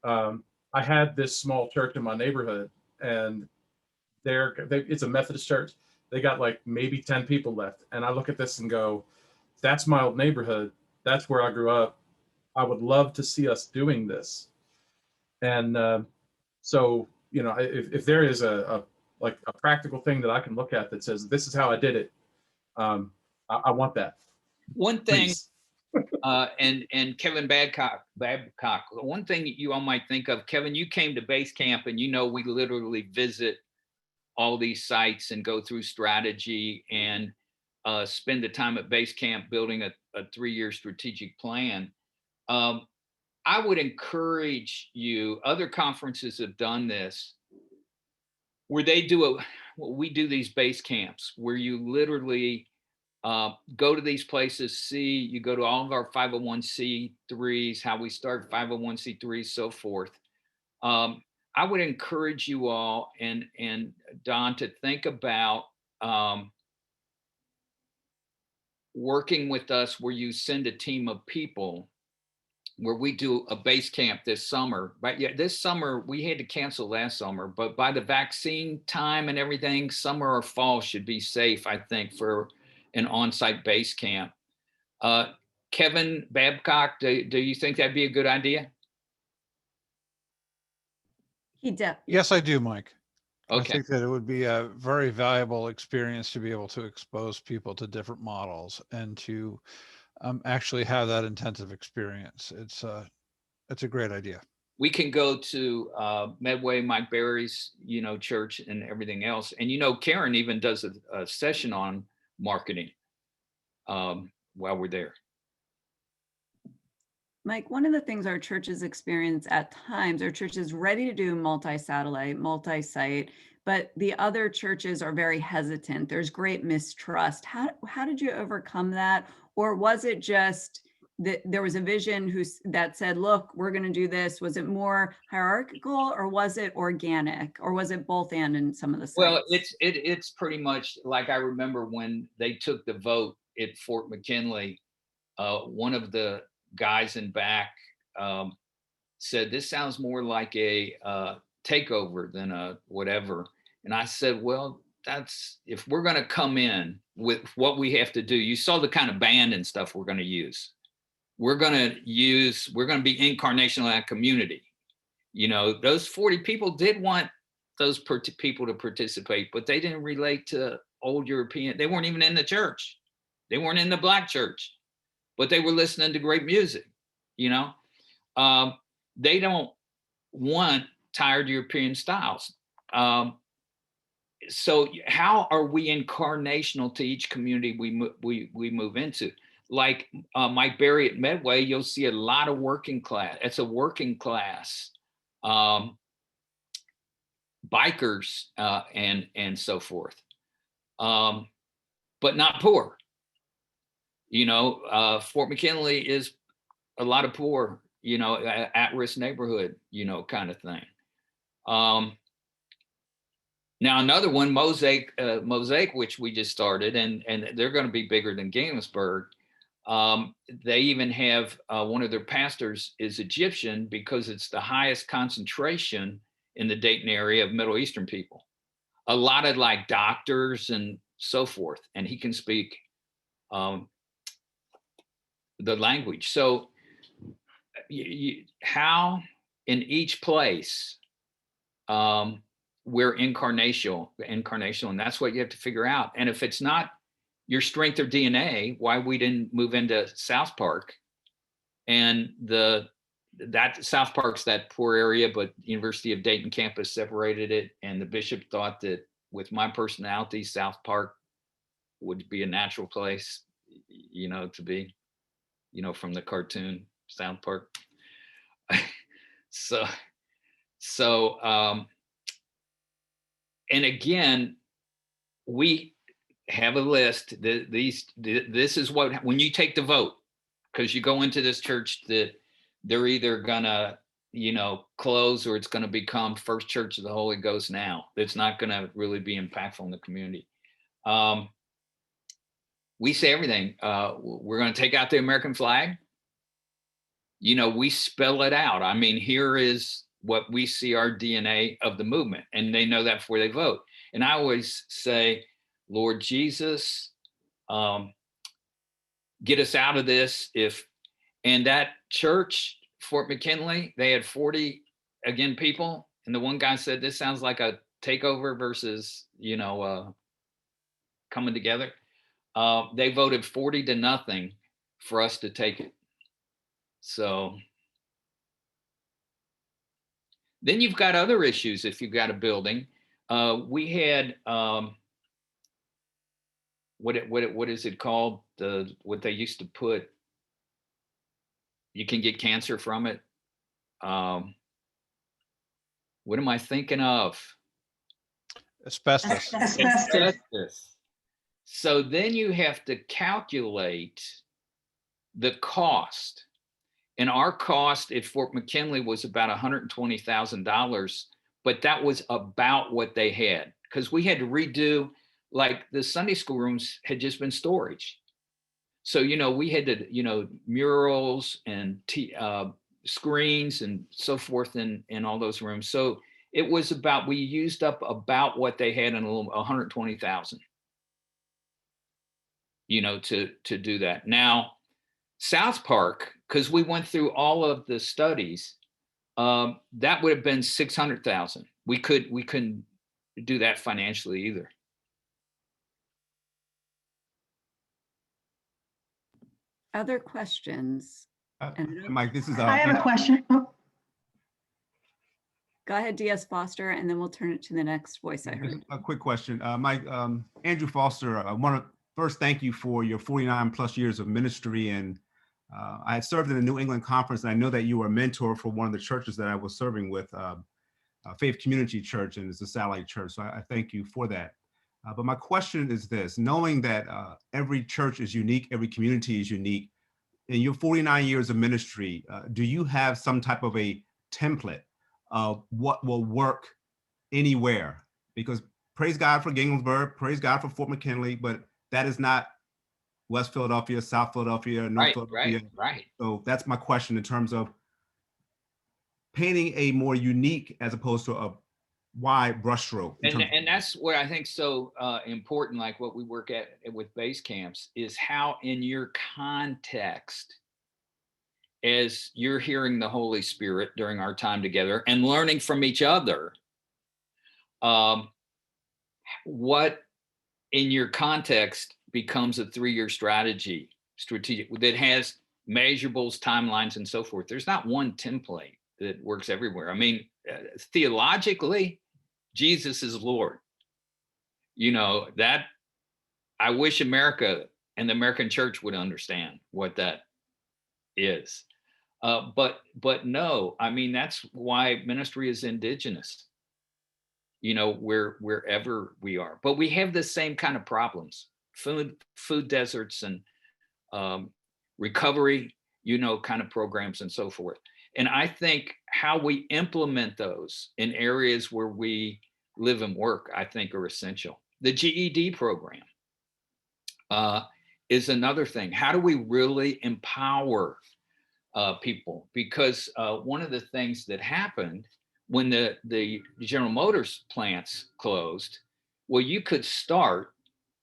I had this small church in my neighborhood, and it's a Methodist church. They got like maybe 10 people left. And I look at this and go, that's my old neighborhood. That's where I grew up. I would love to see us doing this. And so, if there is a practical thing that I can look at that says, this is how I did it. I want that. One thing, and Kevin Babcock, one thing you all might think of, Kevin, you came to base camp and we literally visit all these sites and go through strategy and spend the time at base camp building a 3-year strategic plan. I would encourage you, other conferences have done this, where we do these base camps where you literally go to these places, you go to all of our 501c3s, how we start 501c3s, so forth. I would encourage you all and Don to think about working with us where you send a team of people where we do a base camp this summer. But yeah, this summer we had to cancel last summer, but by the vaccine time and everything, summer or fall should be safe, I think, for an on-site base camp. Kevin Babcock, do you think that'd be a good idea? Yes, I do, Mike. Okay. I think that it would be a very valuable experience to be able to expose people to different models and to actually have that intensive experience. It's a great idea. We can go to Medway, Mike Berry's, church and everything else. And, Karen even does a session on marketing while we're there. Mike, one of the things our churches experience at times, our church is ready to do multi-satellite, multi-site, but the other churches are very hesitant. There's great mistrust. How did you overcome that? Or was it just that there was a vision that said, look, we're going to do this? Was it more hierarchical, or was it organic, or was it both and in some of the sites? Well, it's pretty much like, I remember when they took the vote at Fort McKinley, one of the guys in back said, this sounds more like a takeover than a whatever. And I said, well, if we're going to come in with what we have to do, you saw the kind of band and stuff we're going to use. We're going to be incarnational in that community. Those 40 people did want those people to participate, but they didn't relate to old European. They weren't even in the church. They weren't in the Black church, but they were listening to great music. They don't want tired European styles. So how are we incarnational to each community we move into? Like Mike Berry at Medway, you'll see a lot of working class. It's a working class, bikers and so forth, but not poor. Fort McKinley is a lot of poor, at-risk neighborhood, kind of thing. Now another one, Mosaic, which we just started, and they're going to be bigger than Ginghamsburg. They even have one of their pastors is Egyptian, because it's the highest concentration in the Dayton area of Middle Eastern people. A lot of like doctors and so forth, and he can speak the language. So how in each place we're incarnational, and that's what you have to figure out. And if it's not your strength or DNA, why we didn't move into South Park, and that South Park's that poor area, but University of Dayton campus separated it, and the bishop thought that with my personality, South Park would be a natural place, to be, from the cartoon South Park. So and again, we have a list. This is what, when you take the vote, because you go into this church that they're either gonna, close, or it's gonna become First Church of the Holy Ghost now. It's not gonna really be impactful in the community. We say everything. We're gonna take out the American flag. We spell it out. I mean, here is what we see our DNA of the movement, and they know that before they vote. And I always say, Lord Jesus, get us out of this. And that church, Fort McKinley, they had 40 people, and the one guy said, this sounds like a takeover versus coming together. They voted 40-0 for us to take it. So then you've got other issues. If you've got a building, we had what is it called? What they used to put. You can get cancer from it. What am I thinking of? Asbestos. Asbestos. So then you have to calculate the cost. And our cost at Fort McKinley was about $120,000, but that was about what they had, because we had to redo, like the Sunday school rooms had just been storage. So, we had to, murals and screens and so forth in all those rooms. So it was we used up about what they had in 120,000, to do that. Now, South Park, because we went through all of the studies, that would have been 600,000. We couldn't do that financially either. Other questions? Mike, this is. I have a question. Oh, Go ahead, DS Foster, and then we'll turn it to the next voice I heard. A quick question, Mike. Andrew Foster, I want to first thank you for your 49 plus years of ministry, and I had served in the New England Conference, and I know that you were a mentor for one of the churches that I was serving with, Faith Community Church, and it's a satellite church. So I thank you for that. But my question is this: knowing that every church is unique, every community is unique, in your 49 years of ministry, do you have some type of a template of what will work anywhere? Because praise God for Ginghamsburg, praise God for Fort McKinley, but that is not West Philadelphia, South Philadelphia, North Philadelphia. Right. So that's my question in terms of painting a more unique as opposed to a wide brushstroke. And that's what I think so important, like what we work at with base camps, is how in your context, as you're hearing the Holy Spirit during our time together and learning from each other, what in your context becomes a 3-year strategic that has measurables, timelines, and so forth. There's not one template that works everywhere. I mean, theologically, Jesus is Lord. That I wish America and the American church would understand what that is. But no, I mean, that's why ministry is indigenous, wherever we are. But we have the same kind of problems, food deserts and recovery, kind of programs and so forth. And I think how we implement those in areas where we live and work, I think are essential. The GED program is another thing. How do we really empower people? Because one of the things that happened when the General Motors plants closed, well, you could start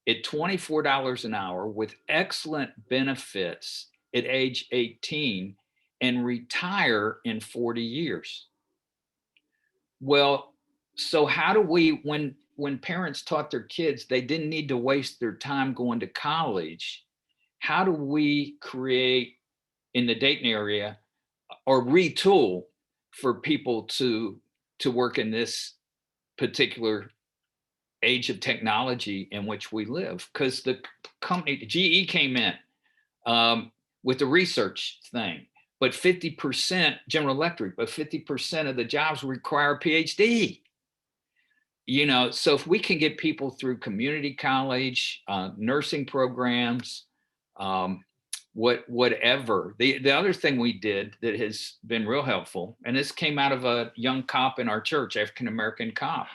at $24 an hour with excellent benefits at age 18 and retire in 40 years. Well, so how do we, when parents taught their kids they didn't need to waste their time going to college, how do we create in the Dayton area or retool for people to work in this particular age of technology in which we live? Because the company GE came in with the research thing, but 50%, General Electric, but 50% of the jobs require a PhD. So if we can get people through community college, nursing programs, whatever. The other thing we did that has been real helpful, and this came out of a young cop in our church, African-American cop,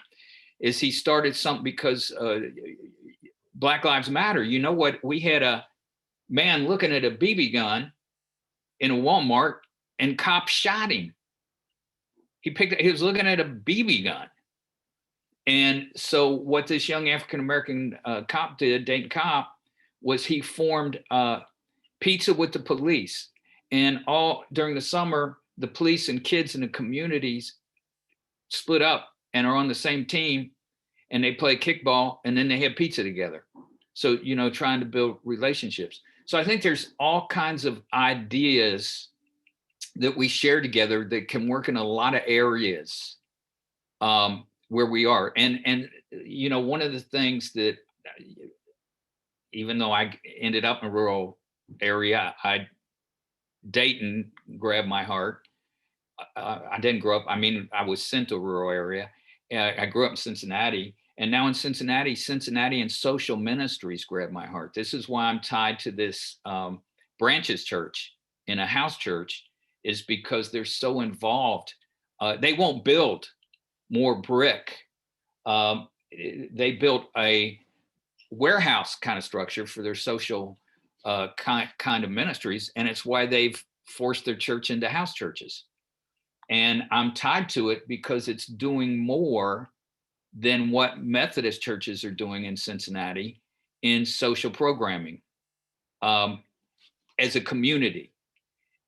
is he started something because Black Lives Matter. You know what? We had a man looking at a BB gun in a Walmart and cops shot him. He was looking at a BB gun. And so what this young African-American cop did, Dayton cop, was he formed Pizza with the Police. And all during the summer, the police and kids in the communities split up and are on the same team, and they play kickball, and then they have pizza together. So, trying to build relationships. So I think there's all kinds of ideas that we share together that can work in a lot of areas where we are. And one of the things that, even though I ended up in a rural area, Dayton grabbed my heart. I didn't grow up, I was sent to a rural area. I grew up in Cincinnati, and now in Cincinnati and social ministries grabbed my heart. This is why I'm tied to this Branches Church in a house church, is because they're so involved. They won't build more brick. They built a warehouse kind of structure for their social kind of ministries, and it's why they've forced their church into house churches. And I'm tied to it because it's doing more than what Methodist churches are doing in Cincinnati in social programming as a community,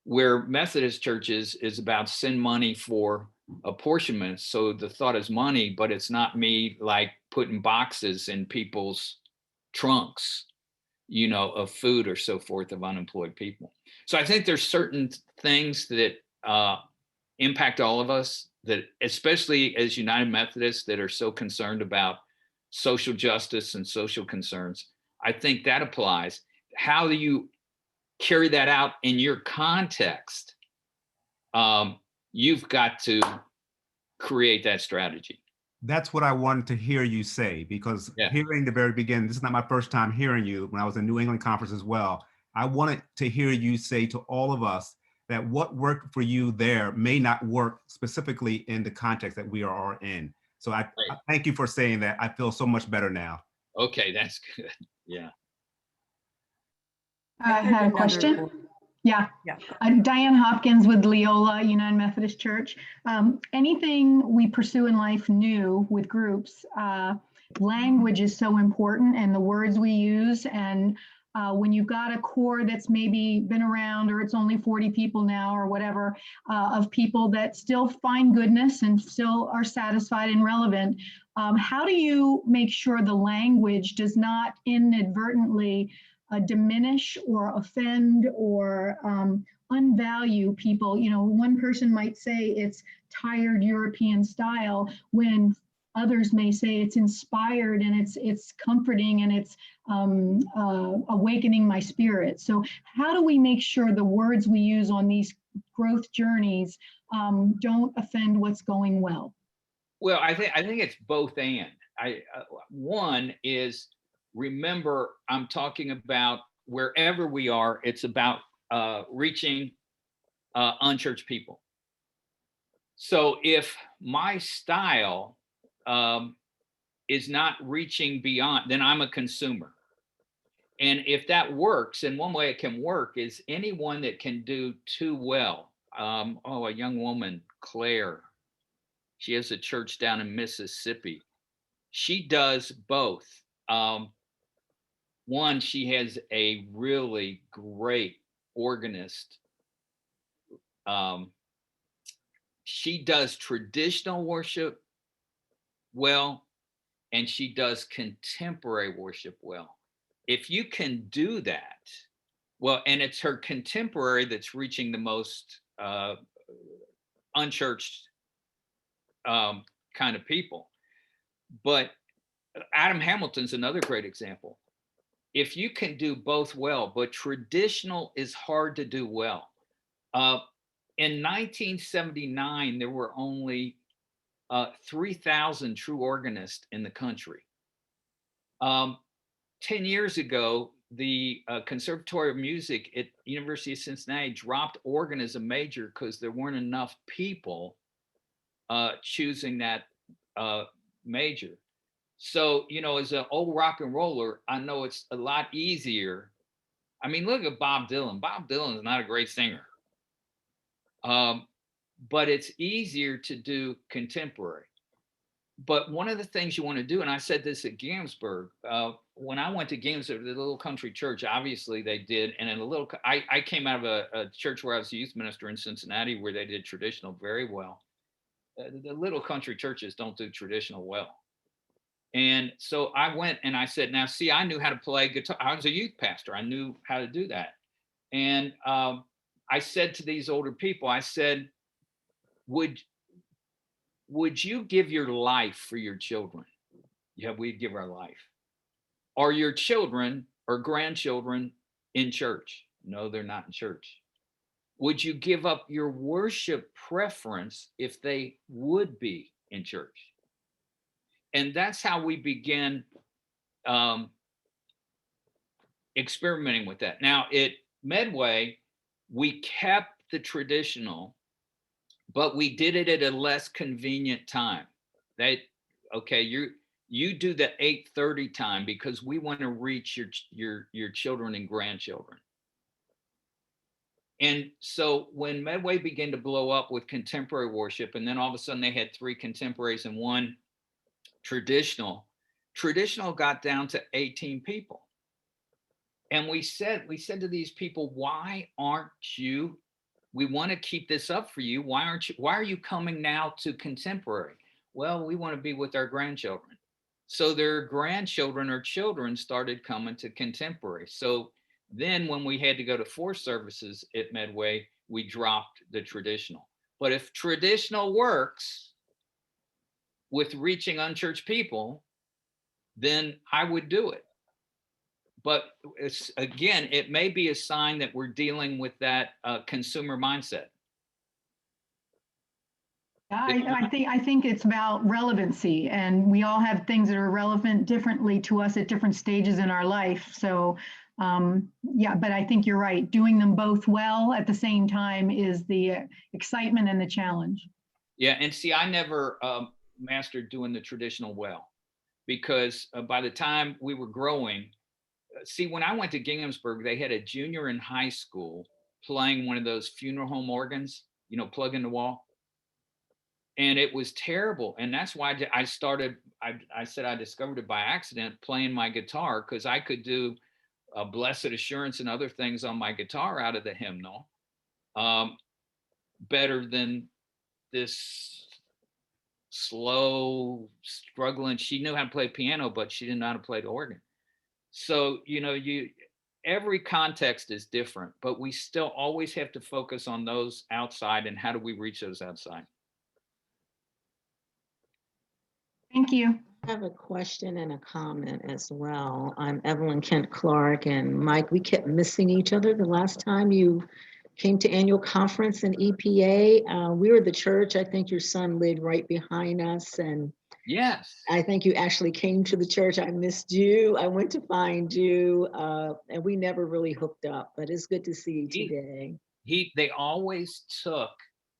where Methodist churches is about send money for apportionments. So the thought is money, but it's not me like putting boxes in people's trunks, you know, of food or so forth of unemployed people. So I think there's certain things that impact all of us, that especially as United Methodists that are so concerned about social justice and social concerns. I think that applies. How do you carry that out in your context? You've got to create that strategy. That's what I wanted to hear you say, because hearing the very beginning, this is not my first time hearing you. When I was in New England conference as well, I wanted to hear you say to all of us that what worked for you there may not work specifically in the context that we are in. So I thank you for saying that. I feel so much better now. Okay, that's good. Yeah. I had a question. Yeah. Diane Hopkins with Leola United Methodist Church. Anything we pursue in life new with groups, language is so important, and the words we use. And when you've got a core that's maybe been around, or it's only 40 people now or whatever, of people that still find goodness and still are satisfied and relevant, how do you make sure the language does not inadvertently diminish or offend or unvalue people? You know, one person might say it's tired European style, when others may say it's inspired and it's comforting and it's awakening my spirit. So how do we make sure the words we use on these growth journeys don't offend what's going well? Well, I think it's both and. One is, remember, I'm talking about wherever we are, it's about reaching unchurched people. So if my style is not reaching beyond, then I'm a consumer. And if that works, and one way it can work is anyone that can do too well. A young woman, Claire, she has a church down in Mississippi. She does both. One, she has a really great organist. She does traditional worship well, and she does contemporary worship well. If you can do that, well, and it's her contemporary that's reaching the most unchurched kind of people. But Adam Hamilton's another great example. If you can do both well, but traditional is hard to do well. In 1979, there were only 3,000 true organists in the country. 10 years ago, the Conservatory of Music at University of Cincinnati dropped organ as a major because there weren't enough people choosing that major. So, you know, as an old rock and roller, I know it's a lot easier. I mean, look at Bob Dylan. Bob Dylan is not a great singer. But it's easier to do contemporary. But one of the things you want to do, and I said this at Ginsburg, when I went to Ginsburg, the little country church, obviously they did. And in a little, I came out of a church where I was a youth minister in Cincinnati, where they did traditional very well. The little country churches don't do traditional well. And so I went and I said, now, see, I knew how to play guitar. I was a youth pastor. I knew how to do that. And I said to these older people, I said, would you give your life for your children? Yeah, we'd give our life. Are your children or grandchildren in church? No, they're not in church. Would you give up your worship preference if they would be in church? And that's how we began experimenting with that. Now at Medway, we kept the traditional, but we did it at a less convenient time. Okay, You do the 8:30 time because we want to reach your children and grandchildren. And so when Medway began to blow up with contemporary worship, and then all of a sudden they had 3 contemporaries and 1 traditional got down to 18 people. And we said to these people, why aren't you, we want to keep this up for you. Why are you coming now to contemporary? Well, we want to be with our grandchildren. So their grandchildren or children started coming to contemporary. So then when we had to go to 4 services at Medway, we dropped the traditional. But if traditional works with reaching unchurched people, then I would do it. But it's, again, it may be a sign that we're dealing with that consumer mindset. I think it's about relevancy, and we all have things that are relevant differently to us at different stages in our life. So yeah, but I think you're right. Doing them both well at the same time is the excitement and the challenge. Yeah, and see, I never mastered doing the traditional well, because by the time we were growing, see, when I went to Ginghamsburg, they had a junior in high school playing one of those funeral home organs, you know, plug in the wall. And it was terrible. And that's why I started, I said I discovered it by accident playing my guitar, because I could do Blessed Assurance and other things on my guitar out of the hymnal better than this slow, struggling. She knew how to play piano, but she didn't know how to play the organ. So, you know, every context is different, but we still always have to focus on those outside and how do we reach those outside. Thank you. I have a question and a comment as well. I'm Evelyn Kent Clark, and Mike, we kept missing each other the last time you came to annual conference in EPA. We were the church. I think your son lived right behind us, and yes, I think you actually came to the church. I missed you. I went to find you, and we never really hooked up, but it's good to see you today. They always took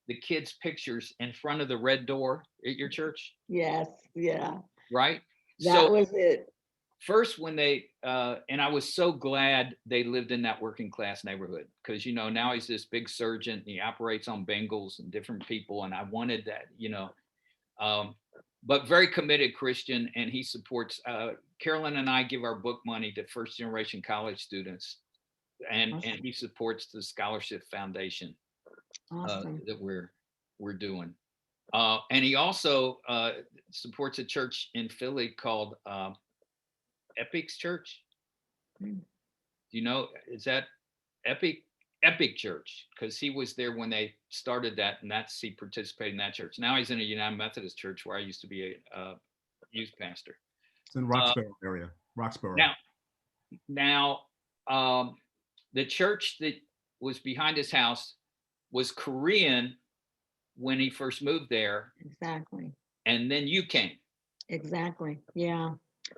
the kids' pictures in front of the red door at your church. Yes, yeah. Right? That was it. First, when they, and I was so glad they lived in that working class neighborhood, because, you know, now he's this big surgeon. He operates on Bengals and different people. And I wanted that, you know, but very committed Christian. And he supports, Carolyn and I give our book money to first generation college students. And, Awesome. and he supports the scholarship foundation Awesome. that we're doing. And he also supports a church in Philly called Epic's Church. Do you know, is that Epic Church? Because he was there when they started that, and he participated in that church. Now he's in a United Methodist church where I used to be a youth pastor. It's in Roxborough area. Roxborough. Now, the church that was behind his house was Korean when he first moved there. Exactly. And then you came. Exactly. Yeah.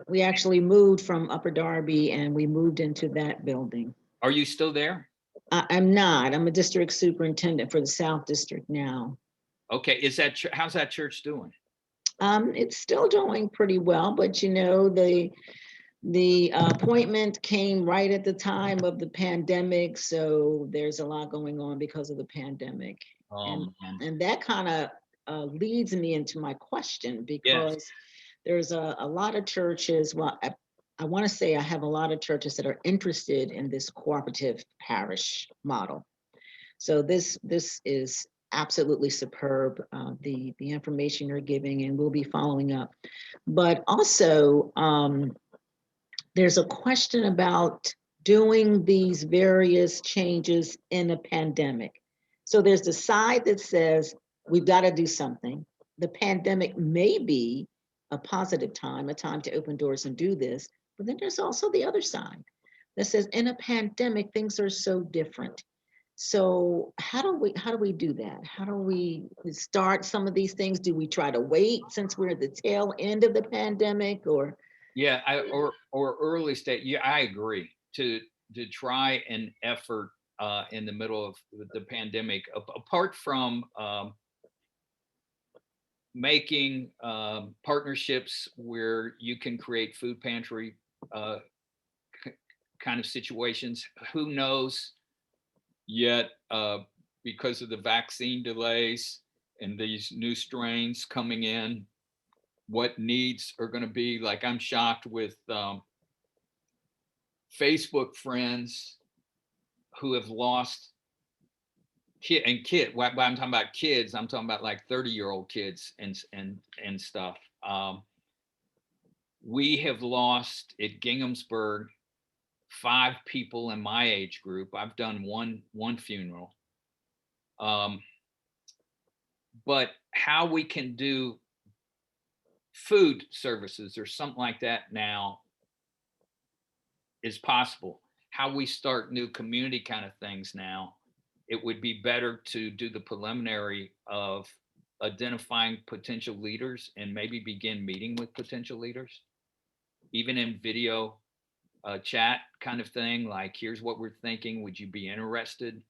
We actually moved from Upper Darby and we moved into that building. Are you still there? I'm not. I'm a district superintendent for the South District now. Okay. How's that church doing? It's still doing pretty well, but you know, the appointment came right at the time of the pandemic. So there's a lot going on because of the pandemic. And that kind of leads me into my question, because there's a lot of churches. Well, I want to say I have a lot of churches that are interested in this cooperative parish model. So this is absolutely superb, the information you're giving, and we'll be following up. But also, there's a question about doing these various changes in a pandemic. So there's the side that says we've got to do something. The pandemic may be a positive time, a time to open doors and do this. But then there's also the other side that says in a pandemic, things are so different. So how do we do that? How do we start some of these things? Do we try to wait since we're at the tail end of the pandemic, or? Yeah, or early stage. Yeah, I agree. To try an effort in the middle of the pandemic, apart from making partnerships where you can create food pantry kind of situations. Who knows yet, because of the vaccine delays and these new strains coming in, what needs are going to be. Like, I'm shocked with Facebook friends who have lost when I'm talking about kids, I'm talking about like 30-year-old kids and stuff. We have lost at Ginghamsburg 5 people in my age group. I've done one funeral. But how we can do food services or something like that now is possible. How we start new community kind of things now, it would be better to do the preliminary of identifying potential leaders and maybe begin meeting with potential leaders, even in video chat kind of thing. Like, here's what we're thinking. Would you be interested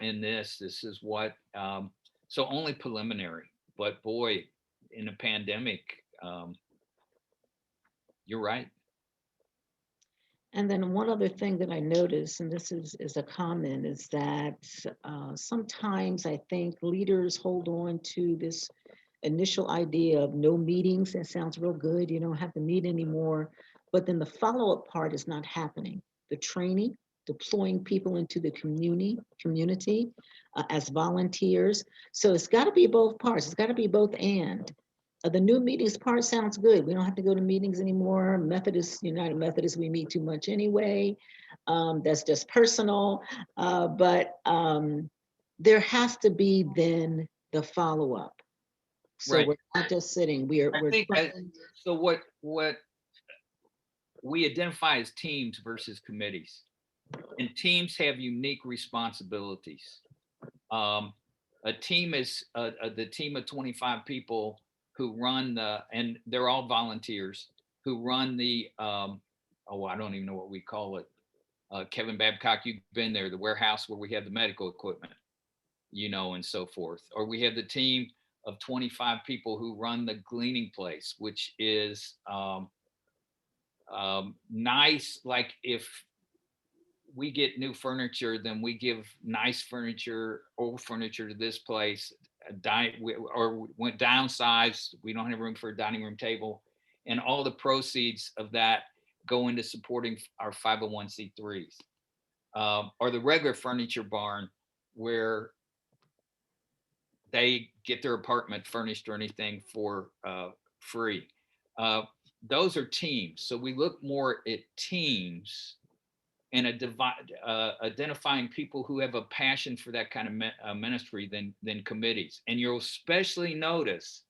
in this? This is what. So only preliminary. But boy, in a pandemic, you're right. And then one other thing that I noticed, and this is a comment, is that sometimes I think leaders hold on to this initial idea of no meetings. That sounds real good. You don't have to meet anymore. But then the follow-up part is not happening. The training, deploying people into the community as volunteers. So it's got to be both parts. It's got to be both and. The new meetings part sounds good. We don't have to go to meetings anymore. United Methodist, we meet too much anyway. That's just personal. But there has to be then the follow-up. So Right. we're not just sitting. So what we identify as teams versus committees, and teams have unique responsibilities. A team is the team of 25 people who run and they're all volunteers who run the, I don't even know what we call it. Kevin Babcock, you've been there, the warehouse where we have the medical equipment, and so forth. Or we have the team of 25 people who run the gleaning place, which is nice. Like, if we get new furniture, then we give nice furniture, old furniture to this place, or went downsized. We don't have room for a dining room table. And all the proceeds of that go into supporting our 501c3s. Or the regular furniture barn, where they get their apartment furnished or anything for free. Those are teams. So we look more at teams and identifying people who have a passion for that kind of ministry than committees. And you'll especially notice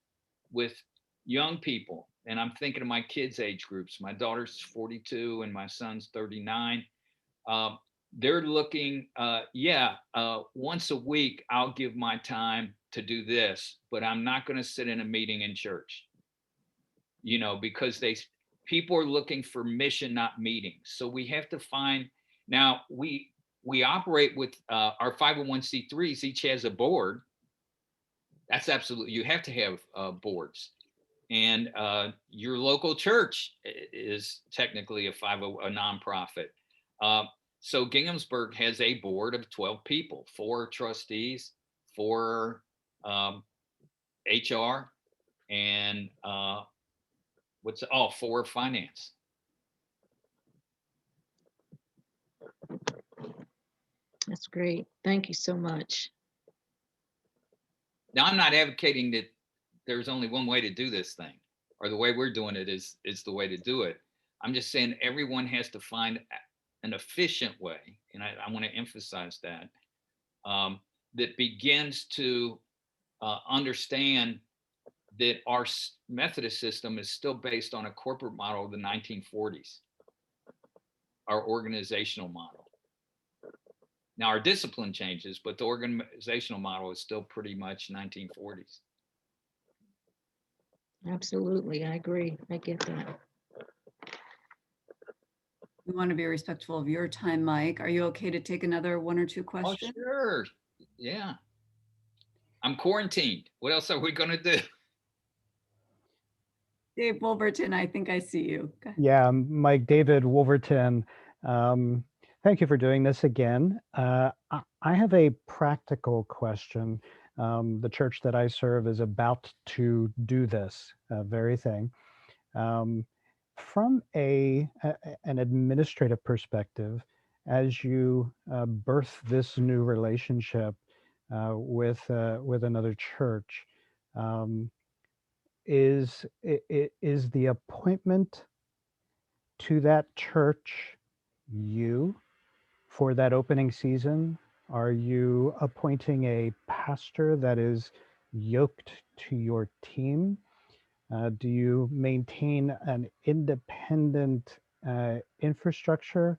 with young people, and I'm thinking of my kids' age groups. My daughter's 42 and my son's 39. They're looking, once a week, I'll give my time to do this, but I'm not going to sit in a meeting in church, because people are looking for mission, not meetings. So we have to find, now we operate with our 501c3s, each has a board. That's absolutely, you have to have boards. And your local church is technically a nonprofit. So Ginghamsburg has a board of 12 people, 4 trustees, 4 HR, and 4 finance. That's great. Thank you so much. Now, I'm not advocating that there's only one way to do this thing, or the way we're doing it is the way to do it. I'm just saying everyone has to find an efficient way, and I want to emphasize that, that begins to understand that our Methodist system is still based on a corporate model of the 1940s, our organizational model. Now, our discipline changes, but the organizational model is still pretty much 1940s. Absolutely, I agree. I get that. We want to be respectful of your time, Mike. Are you okay to take another 1 or 2 questions? Oh, sure. Yeah. I'm quarantined. What else are we going to do? Dave Wolverton, I think I see you. Go ahead. Yeah, Mike, David Wolverton. Thank you for doing this again. I have a practical question. The church that I serve is about to do this very thing. From an administrative perspective, as you birth this new relationship with another church, is the appointment to that church you for that opening season? Are you appointing a pastor that is yoked to your team? Do you maintain an independent infrastructure?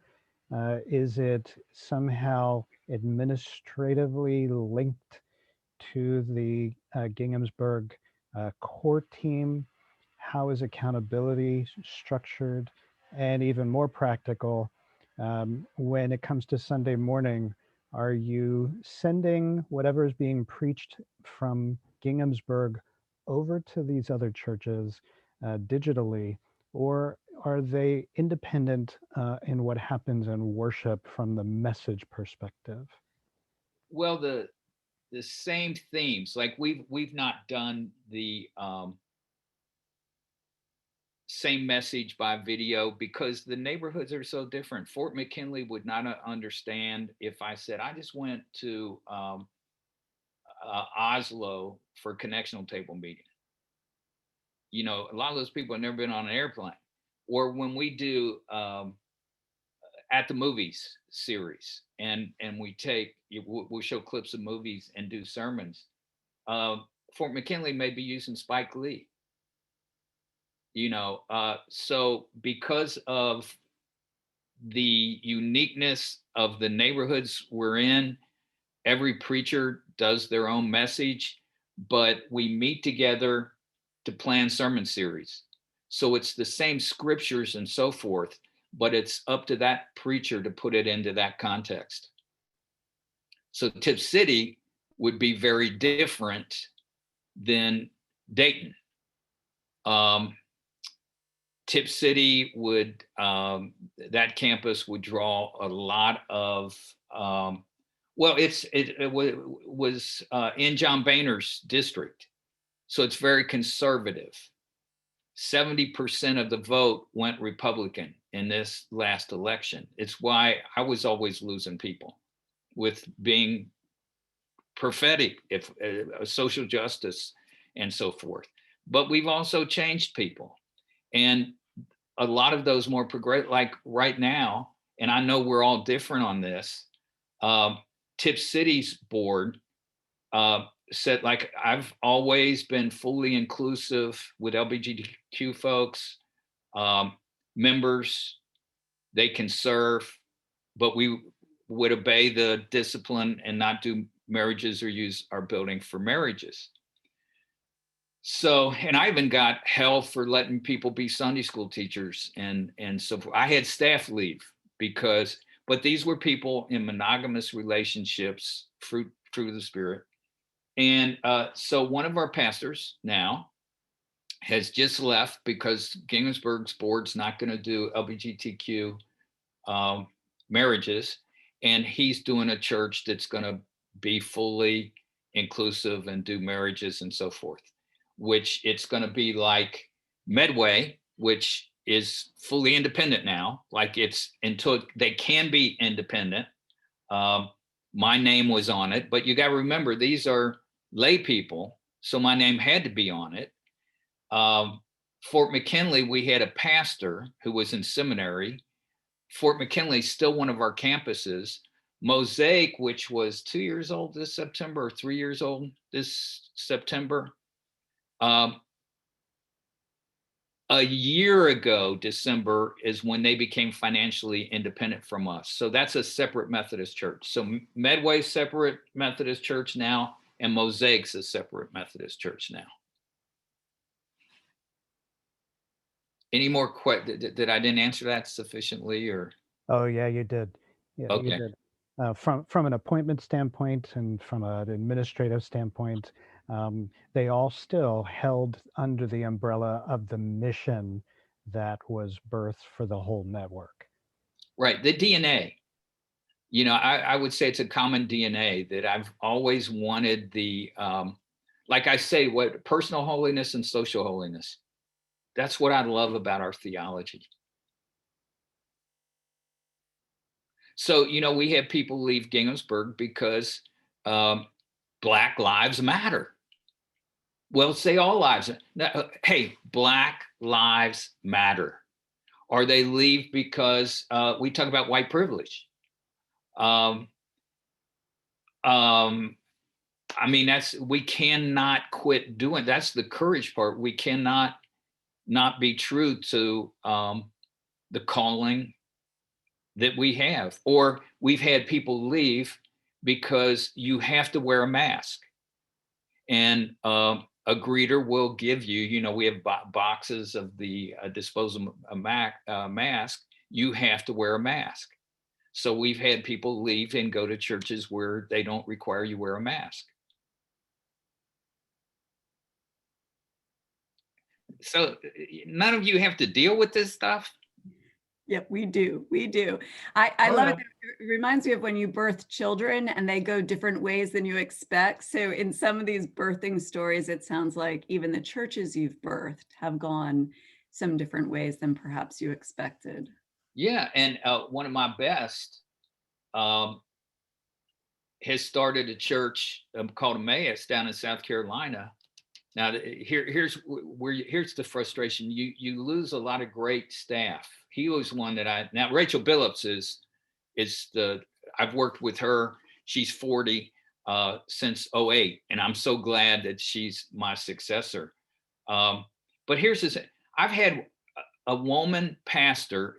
Is it somehow administratively linked to the Ginghamsburg core team? How is accountability structured? And even more practical, when it comes to Sunday morning, are you sending whatever is being preached from Ginghamsburg over to these other churches digitally, or are they independent in what happens in worship from the message perspective? Well, the same themes, like we've not done the same message by video because the neighborhoods are so different. Fort McKinley would not understand if I said I just went to Oslo for a connectional table meeting. You know, a lot of those people have never been on an airplane. Or when we do at the movies series, and we'll show clips of movies and do sermons. Fort McKinley may be using Spike Lee. You know, so because of the uniqueness of the neighborhoods we're in, every preacher does their own message, but we meet together to plan sermon series. So it's the same scriptures and so forth, but it's up to that preacher to put it into that context. So Tip City would be very different than Dayton. Tip City would, that campus would draw a lot of, well, it was in John Boehner's district. So it's very conservative. 70% of the vote went Republican in this last election. It's why I was always losing people with being prophetic, if social justice and so forth. But we've also changed people. And a lot of those more progressive, like right now, and I know we're all different on this, Tip City's board said, like, I've always been fully inclusive with LGBTQ folks, members, they can serve, but we would obey the discipline and not do marriages or use our building for marriages. So, and I even got hell for letting people be Sunday school teachers and so forth. I had staff leave because, but these were people in monogamous relationships, fruit of the spirit. And so one of our pastors now has just left because Ginghamsburg's board's not going to do LGBTQ marriages. And he's doing a church that's going to be fully inclusive and do marriages and so forth, which it's going to be like Medway, which is fully independent now. Like it's until they can be independent. My name was on it, but you got to remember, these are lay people. So my name had to be on it. Fort McKinley, we had a pastor who was in seminary. Fort McKinley is still one of our campuses. Mosaic, which was 2 years old this September, or 3 years old this September. A year ago, December, is when they became financially independent from us. So that's a separate Methodist church. So Medway's separate Methodist church now, and Mosaic's a separate Methodist church now. Any more questions? Did I didn't answer that sufficiently, or? Oh yeah, you did. Yeah, okay. you did. From an appointment standpoint and from an administrative standpoint, they all still held under the umbrella of the mission that was birthed for the whole network. Right, the DNA. You know, I would say it's a common DNA that I've always wanted the, like I say, what personal holiness and social holiness. That's what I love about our theology. So, you know, we have people leave Ginghamsburg because Black Lives Matter. Well, say all lives. Hey, Black Lives Matter. Or they leave because we talk about white privilege. I mean, we cannot quit doing, that's the courage part. We cannot not be true to the calling that we have. Or we've had people leave because you have to wear a mask. And a greeter will give you, you know, we have boxes of the disposable mask. You have to wear a mask. So we've had people leave and go to churches where they don't require you wear a mask. So none of you have to deal with this stuff? Yep, we do. We do. I love it. It reminds me of when you birth children and they go different ways than you expect. So in some of these birthing stories, it sounds like even the churches you've birthed have gone some different ways than perhaps you expected. Yeah, and one of my best has started a church called Emmaus down in South Carolina. Now, here's the frustration. You lose a lot of great staff. He was one that now Rachel Billups I've worked with her. She's 40 since 08, and I'm so glad that she's my successor. But here's this, I've had a woman pastor,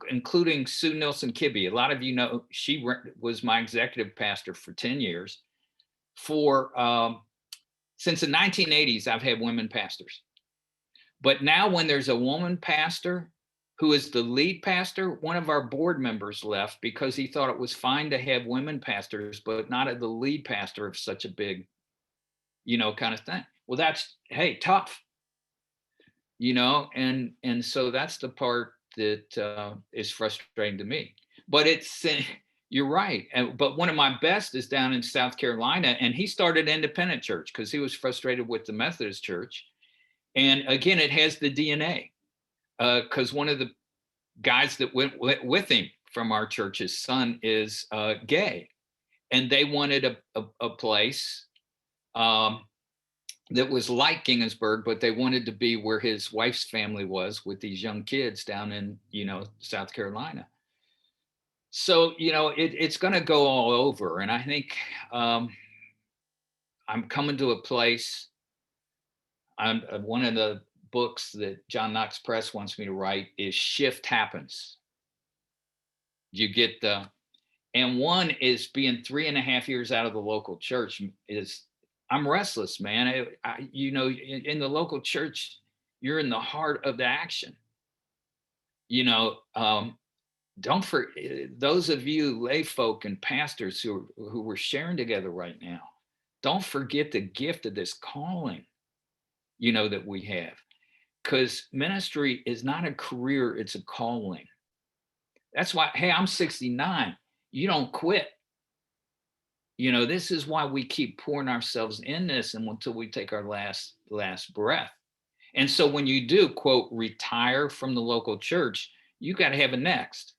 including Sue Nilsson Kibbe. A lot of you know, she was my executive pastor for 10 years. Since the 1980s, I've had women pastors. But now when there's a woman pastor who is the lead pastor, one of our board members left because he thought it was fine to have women pastors, but not the lead pastor of such a big, you know, kind of thing. Well, that's, hey, tough, you know, and so that's the part that is frustrating to me. But you're right. But one of my best is down in South Carolina, and he started an independent church because he was frustrated with the Methodist church. And again, it has the DNA because one of the guys that went with him from our church, his son is gay. And they wanted a place that was like Ginghamsburg, but they wanted to be where his wife's family was with these young kids down in, you know, South Carolina. So, you know, it's going to go all over. And I think I'm coming to a place, one of the books that John Knox Press wants me to write is Shift Happens. You get and one is being 3.5 years out of the local church I'm restless, man. You know, in the local church, you're in the heart of the action. You know, don't forget, those of you lay folk and pastors who we're sharing together right now, don't forget the gift of this calling, you know, that we have. Because ministry is not a career, it's a calling. That's why, hey, I'm 69. You don't quit. You know, this is why we keep pouring ourselves in this until we take our last breath. And so when you do, quote, retire from the local church, you got to have a next.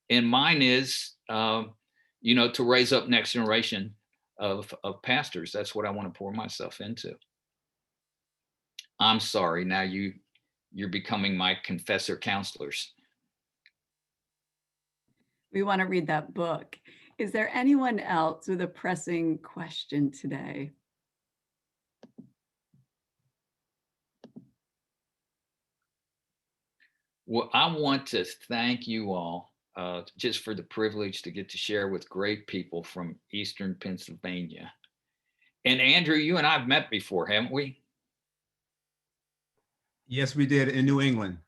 And mine is, you know, to raise up next generation of pastors. That's what I want to pour myself into. I'm sorry. Now you're becoming my confessor counselors. We want to read that book. Is there anyone else with a pressing question today? Well, I want to thank you all just for the privilege to get to share with great people from Eastern Pennsylvania. And Andrew, you and I have met before, haven't we? Yes, we did in New England.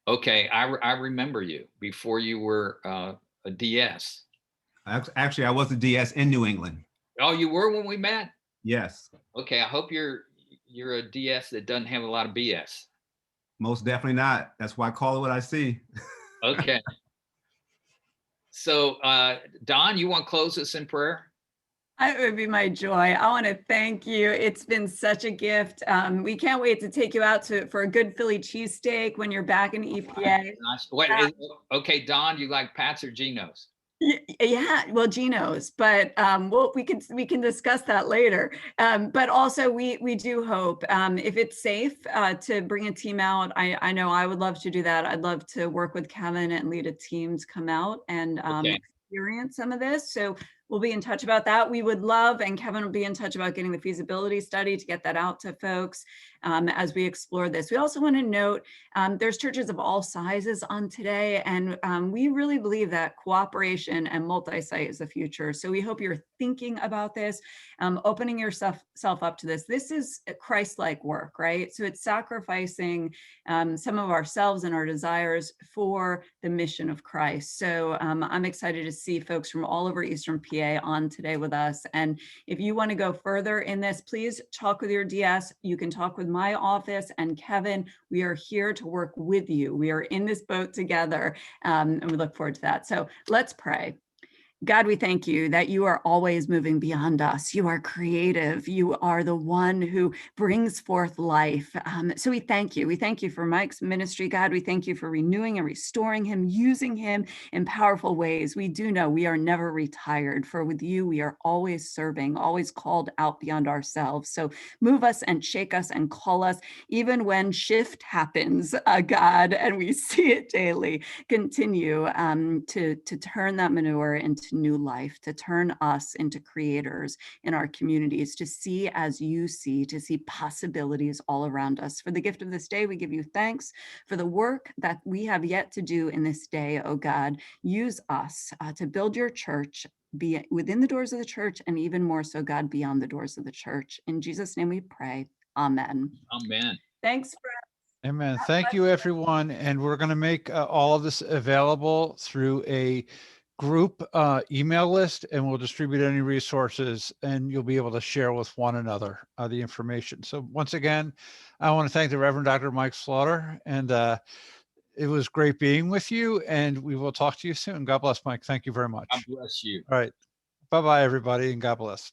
Okay, I remember you before you were a DS. Actually, I was a DS in New England. Oh, you were when we met? Yes. Okay, I hope you're a DS that doesn't have a lot of BS. Most definitely not. That's why I call it what I see. Okay. So, Don, you want to close us in prayer? It would be my joy. I want to thank you. It's been such a gift. We can't wait to take you out for a good Philly cheesesteak when you're back in EPA. Okay, Don, you like Pat's or Geno's? Yeah, well, Gino's, but we can discuss that later. But also, we do hope if it's safe to bring a team out. I know I would love to do that. I'd love to work with Kevin and lead a team to come out and experience some of this. So we'll be in touch about that. We would love, and Kevin will be in touch about getting the feasibility study to get that out to folks as we explore this. We also want to note there's churches of all sizes on today, and we really believe that cooperation and multi-site is the future. So we hope you're thinking about this, opening yourself up to this. This is Christ-like work, right? So it's sacrificing some of ourselves and our desires for the mission of Christ. So I'm excited to see folks from all over Eastern PA on today with us. And if you want to go further in this, please talk with your DS. You can talk with my office and Kevin. We are here to work with you. We are in this boat together, and we look forward to that. So let's pray. God, we thank you that you are always moving beyond us. You are creative. You are the one who brings forth life. So we thank you. We thank you for Mike's ministry, God. We thank you for renewing and restoring him, using him in powerful ways. We do know we are never retired, for with you, we are always serving, always called out beyond ourselves. So move us and shake us and call us, even when shift happens, God, and we see it daily. Continue to turn that manure into new life, to turn us into creators in our communities, to see as you see, to see possibilities all around us. For the gift of this day, we give you thanks for the work that we have yet to do in this day, oh God. Use us to build your church, be within the doors of the church, and even more so, God, beyond the doors of the church. In Jesus' name we pray. Amen. Amen. Thanks, Brett. Amen. Thank you, everyone. And we're going to make all of this available through a group email list, and we'll distribute any resources, and you'll be able to share with one another the information. So once again, I want to thank the Reverend Dr. Mike Slaughter, and it was great being with you, and we will talk to you soon. God bless, Mike. Thank you very much. God bless you. All right. Bye-bye, everybody, and God bless.